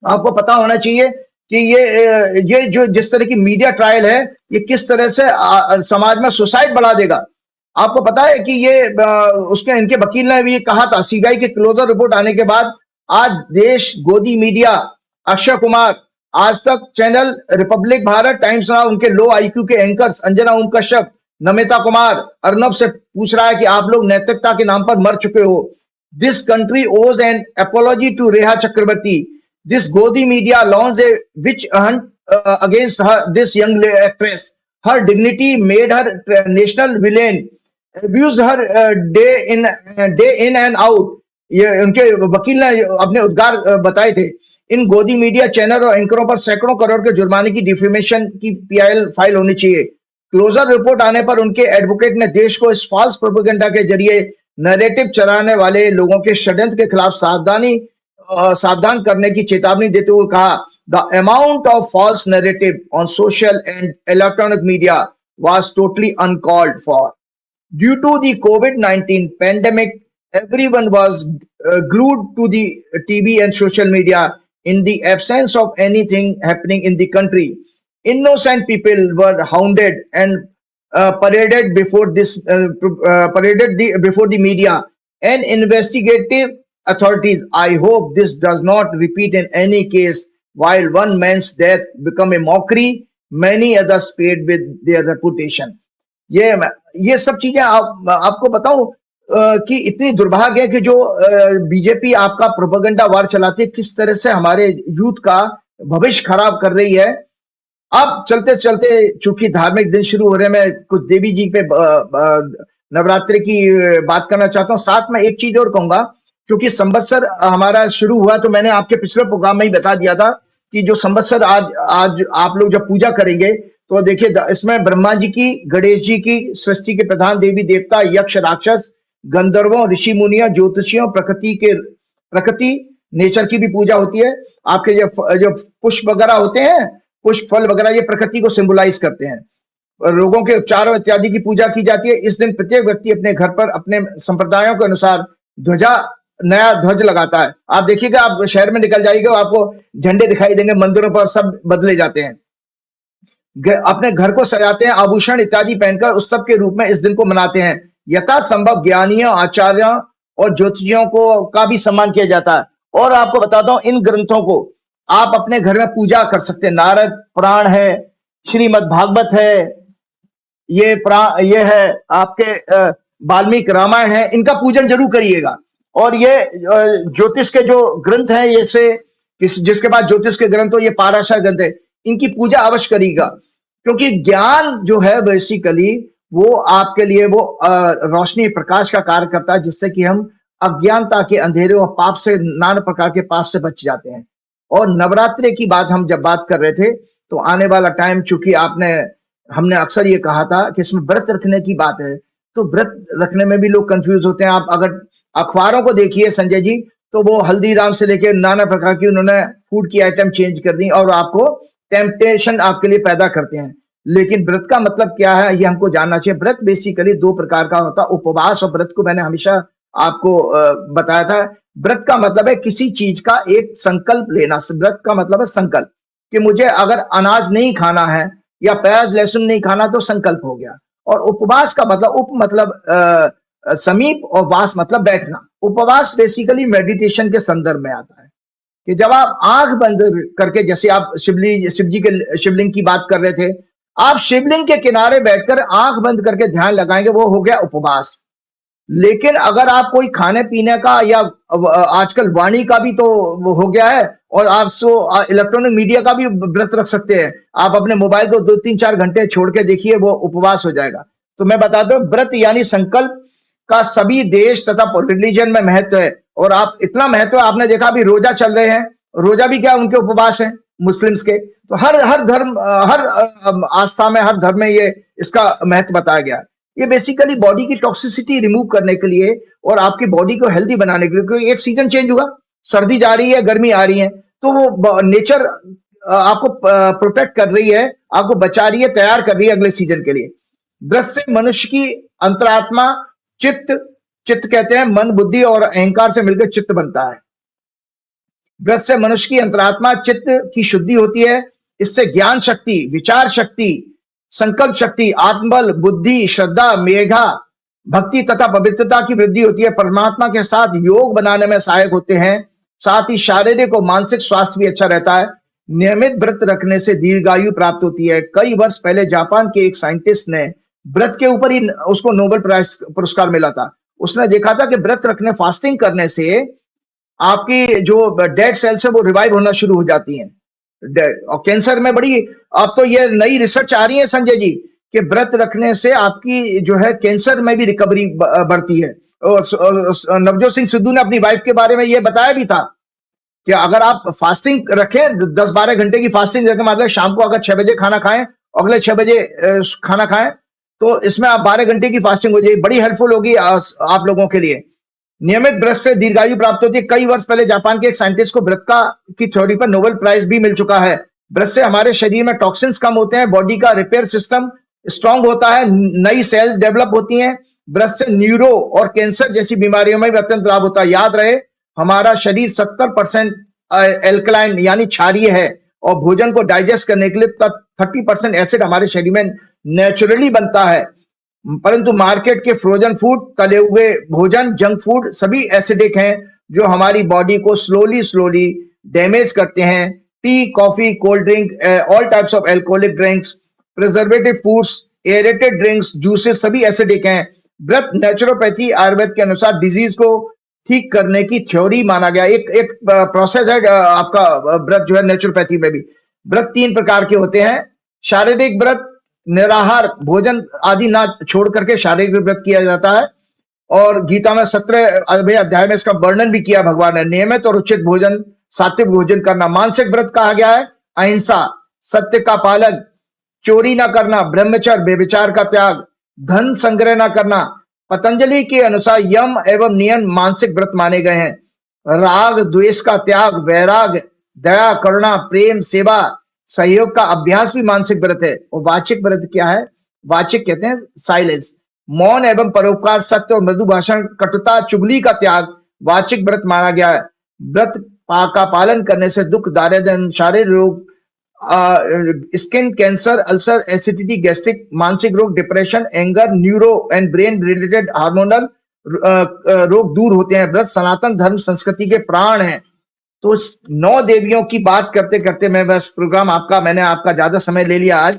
आपको पता होना चाहिए कि ये जो जिस तरह की मीडिया ट्रायल है, ये किस तरह से समाज में सुसाइड बढ़ा देगा। आपको पता है कि ये उसके इनके वकील ने भी कहा था, सीबीआई की क्लोजर रिपोर्ट आने के बाद आज देश, गोदी मीडिया, अक्षय कुमार, आज तक channel, Republic Bharat, times now, उनके लो आईक्यू के एंकर्स अंजना ओम कश्यप, नमिता कुमार, अर्नब से पूछ रहा है कि आप लोग नैतिकता के नाम पर मर चुके हो। This country owes an apology to Rhea Chakraborty. This Godi media launched a witch hunt against her, this young actress. Her dignity made her national villain. Abused her day in and out. ये उनके वकील ने अपने उद्गार बताए थे। इन गोदी मीडिया चैनल और एंकरों पर सैकड़ों करोड़ के जुर्माने की डिफेमेशन की पीआईएल फाइल होनी चाहिए। क्लोजर रिपोर्ट आने पर उनके एडवोकेट ने देश को इस फॉल्स प्रोपेगेंडा के जरिए नैरेटिव चलाने वाले लोगों के षड्यंत्र के खिलाफ सावधान करने की चेतावनी देते हुए कहा, the amount of false narrative on social and electronic media was totally uncalled for. Due to the कोविड-19 pandemic, everyone was glued to the TV and social media in the absence of anything happening in the country. Innocent people were hounded and paraded before the media and investigative authorities. I hope this does not repeat in any case. While one man's death become a mockery, many others paid with their reputation. ये सब चीजें आपको बताऊं कि इतनी दुर्भाग्य है कि जो बीजेपी आपका प्रोपेगेंडा वार चलाती है, किस तरह से हमारे यूथ का भविष्य खराब कर रही है। अब चलते चलते चूंकि धार्मिक दिन शुरू हो रहे हैं, मैं कुछ देवी जी पे नवरात्रि की बात करना चाहता हूँ। साथ में एक चीज और कहूंगा, क्योंकि संवत्सर हमारा शुरू हुआ, तो मैंने आपके पिछले प्रोग्राम में ही बता दिया था कि जो संवत्सर आज आप लोग जब पूजा करेंगे तो देखिए इसमें ब्रह्मा जी की, गणेश जी की, सृष्टि के प्रधान देवी देवता, यक्ष राक्षस, गंधर्वों, ऋषि मुनियों, ज्योतिषियों, प्रकृति नेचर की भी पूजा होती है। आपके जो पुष्प वगैरह होते हैं, पुष्प फल वगैरह, ये प्रकृति को सिंबलाइज करते हैं। रोगों के उपचारों इत्यादि की पूजा की जाती है। इस दिन प्रत्येक व्यक्ति अपने घर पर अपने संप्रदायों के अनुसार नया ध्वज लगाता है। आप देखिएगा, आप शहर में निकल जाइएगा, आपको झंडे दिखाई देंगे, मंदिरों पर सब बदले जाते हैं। अपने घर को सजाते हैं, आभूषण इत्यादि पहनकर उत्सव के रूप में इस दिन को मनाते हैं। यथासंभव ज्ञानियों, आचार्यों और ज्योतिषियों को का भी सम्मान किया जाता है। और आपको बताता हूं, इन ग्रंथों को आप अपने घर में पूजा कर सकते हैं। नारद पुराण है, श्रीमद् भागवत है, ये है आपके वाल्मीकि रामायण है, इनका पूजन जरूर करिएगा। और ये ज्योतिष के जो ग्रंथ हैं, जिसके पास ज्योतिष के ग्रंथ हो, ये पाराशर ग्रंथ है, इनकी पूजा अवश्य करिएगा। क्योंकि ज्ञान जो है बेसिकली वो आपके लिए वो रोशनी, प्रकाश का कार्य करता है, जिससे कि हम अज्ञानता के अंधेरे और पाप से, नाना प्रकार के पाप से बच जाते हैं। और नवरात्रि की बात हम जब बात कर रहे थे, तो आने वाला टाइम, चूंकि हमने अक्सर ये कहा था कि इसमें व्रत रखने की बात है, तो व्रत रखने में भी लोग कंफ्यूज होते हैं। आप अगर अखबारों को देखिए संजय जी, तो वो हल्दीराम से लेकर नाना प्रकार की उन्होंने फूड की आइटम चेंज कर दी और आपको टेम्पटेशन आपके लिए पैदा करते हैं। लेकिन व्रत का मतलब क्या है, ये हमको जानना चाहिए। व्रत बेसिकली दो प्रकार का होता है, उपवास और व्रत को मैंने हमेशा आपको बताया था। व्रत का मतलब है किसी चीज का एक संकल्प लेना। व्रत का मतलब है संकल्प, कि मुझे अगर अनाज नहीं खाना है या प्याज लहसुन नहीं खाना तो संकल्प हो गया। और उपवास का मतलब उप मतलब समीप और वास मतलब बैठना। उपवास बेसिकली मेडिटेशन के संदर्भ में आता है, कि जब आप आंख बंद करके, जैसे आप शिवलिंग की बात कर रहे थे, आप शिवलिंग के किनारे बैठकर आंख बंद करके ध्यान लगाएंगे, वो हो गया उपवास। लेकिन अगर आप कोई खाने पीने का या आजकल वाणी का भी तो वो हो गया है, और आप इलेक्ट्रॉनिक मीडिया का भी व्रत रख सकते हैं। आप अपने मोबाइल को 2-3-4 घंटे छोड़ के देखिए, वो उपवास हो जाएगा। तो मैं बताता हूँ, व्रत यानी संकल्प का सभी देश तथा रिलीजन में महत्व है। और आप इतना महत्व है, आपने देखा अभी रोजा चल रहे हैं, रोजा भी क्या उनके उपवास है मुस्लिम्स के। तो हर धर्म, हर आस्था में, हर धर्म में ये इसका महत्व बताया गया है। ये बेसिकली बॉडी की टॉक्सिसिटी रिमूव करने के लिए और आपकी बॉडी को हेल्दी बनाने के लिए, क्योंकि एक सीजन चेंज हुआ, सर्दी जा रही है, गर्मी आ रही है, तो वो नेचर आपको प्रोटेक्ट कर रही है, आपको बचा रही है, तैयार कर रही है अगले सीजन के लिए। व्रत से मनुष्य की अंतरात्मा, चित्त, चित्त कहते हैं मन, बुद्धि और अहंकार से मिलकर चित्त बनता है। व्रत से मनुष्य की अंतरात्मा, चित्त की शुद्धि होती है। इससे ज्ञान शक्ति, विचार शक्ति, संकल्प शक्ति, आत्मबल, बुद्धि, श्रद्धा, मेधा, भक्ति तथा पवित्रता की वृद्धि होती है। परमात्मा के साथ योग बनाने में सहायक होते हैं। साथ ही शारीरिक और मानसिक स्वास्थ्य भी अच्छा रहता है। नियमित व्रत रखने से दीर्घायु प्राप्त होती है। कई वर्ष पहले जापान के एक साइंटिस्ट ने व्रत के ऊपर ही उसको नोबेल प्राइज पुरस्कार मिला था। उसने देखा था कि व्रत रखने, फास्टिंग करने से आपकी जो डेड सेल्स है वो रिवाइव होना शुरू हो जाती हैं। और कैंसर में बड़ी, अब तो ये नई रिसर्च आ रही है संजय जी, कि व्रत रखने से आपकी जो है कैंसर में भी रिकवरी बढ़ती है। और नवजोत सिंह सिद्धू ने अपनी वाइफ के बारे में ये बताया भी था कि अगर आप फास्टिंग रखें, 10-12 घंटे की फास्टिंग रखें, मतलब शाम को अगर 6 बजे खाना खाएं, अगले 6 बजे खाना खाएं, तो इसमें आप 12 घंटे की फास्टिंग हो जाएगी, बड़ी हेल्पफुल होगी आप लोगों के लिए। नियमित व्रत से दीर्घायु प्राप्त होती है। कई वर्ष पहले जापान के एक साइंटिस्ट को व्रत की थ्योरी पर नोबेल प्राइज भी मिल चुका है। व्रत से हमारे शरीर में टॉक्सिन्स कम होते हैं, बॉडी का रिपेयर सिस्टम स्ट्रांग होता है, नई सेल्स डेवलप होती हैं। व्रत से न्यूरो और कैंसर जैसी बीमारियों में भी अत्यंत लाभ होता है। याद रहे, हमारा शरीर 70% एल्कलाइन यानी क्षारीय है, और भोजन को डाइजेस्ट करने के लिए 30% एसिड हमारे शरीर में नेचुरली बनता है। परंतु मार्केट के फ्रोजन फूड, तले हुए भोजन, जंक फूड सभी एसिडिक हैं, जो हमारी बॉडी को स्लोली डैमेज करते हैं। T, coffee, cold drink, all types of alcoholic drinks, preservative foods, aerated drinks, juices सभी एसिडिक हैं। व्रत नेचुरोपैथी आयुर्वेद के अनुसार डिजीज को ठीक करने की थ्योरी माना गया। एक प्रोसेस है आपका व्रत जो है नेचुरोपैथी में भी। व्रत 3 प्रकार के होते हैं। शारीरिक व्रत, निराहार भोजन आदि ना छोड़ करके शारीरिक व्रत किया जाता है, और गीता में 17वें अध्याय में इसका वर्णन भी किया भगवान ने। नियमित और उचित भोजन, सात्विक भोजन करना। मानसिक व्रत कहा गया है अहिंसा, सत्य का पालन, चोरी ना करना, ब्रह्मचर्य व्यभिचार का त्याग, धन संग्रह ना करना। पतंजलि के अनुसार यम एवं नियम मानसिक व्रत माने गए हैं। राग द्वेष का त्याग, वैराग, दया, करुणा, प्रेम, सेवा, सहयोग का अभ्यास भी मानसिक व्रत है। और वाचिक व्रत क्या है? वाचिक कहते हैं साइलेंस, मौन एवं परोपकार, सत्य और मृदु भाषण, कटुता, चुगली का त्याग वाचिक व्रत माना गया है। व्रत का पालन करने से दुख, दारिद्र्य, शारीरिक रोग, skin cancer, ulcer, acidity, gastric, मानसिक रोग, depression, anger, neuro and brain related hormonal रोग दूर होते हैं। व्रत सनातन धर्म संस्कृति के प्राण हैं। तो 9 देवियों की बात करते करते मैं बस मैंने आपका ज्यादा समय ले लिया आज,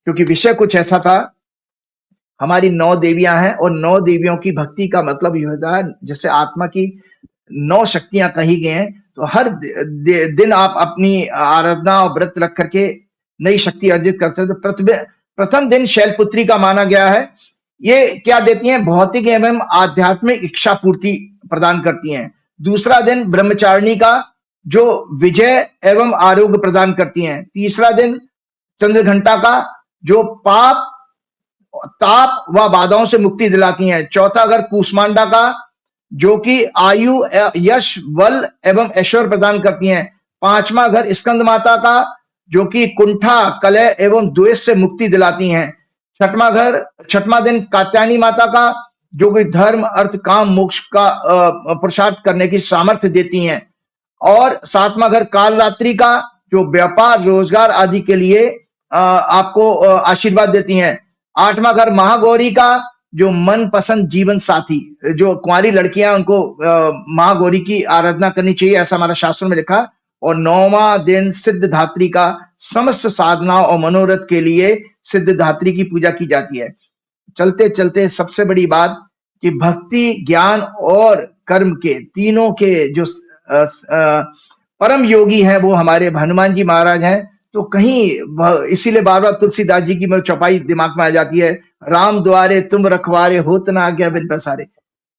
क्योंकि विषय कुछ ऐसा था। हमारी 9 देवियां हैं, और 9 देवियों की भक्ति का मतलब ये होता है, जैसे आत्मा की 9 शक्तियां कही गई हैं, तो हर दिन आप अपनी आराधना और व्रत रख करके नई शक्ति अर्जित करते हैं। तो प्रथम दिन शैलपुत्री का माना गया है। ये क्या देती हैं? भौतिक एवं आध्यात्मिक इच्छा पूर्ति प्रदान करती हैं। दूसरा दिन ब्रह्मचारिणी का, जो विजय एवं आरोग्य प्रदान करती हैं। तीसरा दिन चंद्रघंटा का, जो पाप, ताप व बाधाओं से मुक्ति दिलाती हैं। चौथा घर कूष्मांडा का, जो कि आयु, यश, बल एवं ऐश्वर्य प्रदान करती हैं। 5वां घर स्कंद माता का, जो कि कुंठा, कलह एवं द्वेष से मुक्ति दिलाती हैं। 6वां दिन कात्यायनी माता का, जो कि धर्म अर्थ काम मोक्ष का पुरुषार्थ करने की सामर्थ्य देती हैं। और सातवां घर काल रात्रि का, जो व्यापार रोजगार आदि के लिए आपको आशीर्वाद देती हैं। आठवां घर महागौरी का, जो मन पसंद जीवन साथी, जो कुंवारी लड़कियां उनको महागौरी की आराधना करनी चाहिए, ऐसा हमारा शास्त्रों में लिखा। और नौवां दिन सिद्ध धात्री का, समस्त साधनाओं और मनोरथ के लिए सिद्ध धात्री की पूजा की जाती है। चलते चलते सबसे बड़ी बात कि भक्ति, ज्ञान और कर्म के तीनों के जो परम योगी हैं वो हमारे हनुमान जी महाराज हैं। तो कहीं इसीलिए बार बार तुलसीदास जी की चौपाई दिमाग में आ जाती है, राम द्वारे तुम रखवारे होत न आज्ञा बिन पसारे।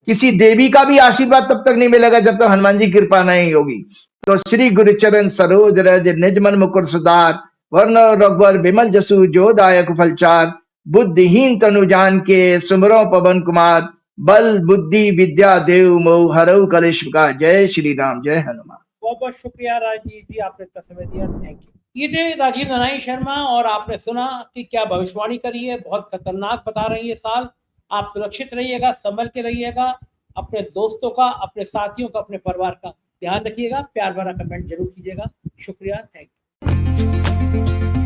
किसी देवी का भी आशीर्वाद तब तक नहीं मिलेगा जब तक हनुमान जी की कृपा नहीं होगी। तो श्री गुरु चरण सरोज रज निज मन मुकुर सुधार, वर्ण रघुवर विमल जसु जो दायक फलचार। बुद्धिहीन तनु जान के सुमरो पवन कुमार, बल बुद्धि विद्या देव मोह हरऊ कलेश का। जय श्री राम, जय हनुमान। बहुत बहुत शुक्रिया राजीव जी, आपने इतना समय दिया, थैंक यू। ये थे राजीव नारायण शर्मा और आपने सुना कि क्या भविष्यवाणी करी है, बहुत खतरनाक बता रही है साल। आप सुरक्षित रहिएगा, संभल के रहिएगा, अपने दोस्तों का, अपने साथियों का, अपने परिवार का ध्यान रखिएगा। प्यार भरा कमेंट जरूर कीजिएगा। शुक्रिया, थैंक यू।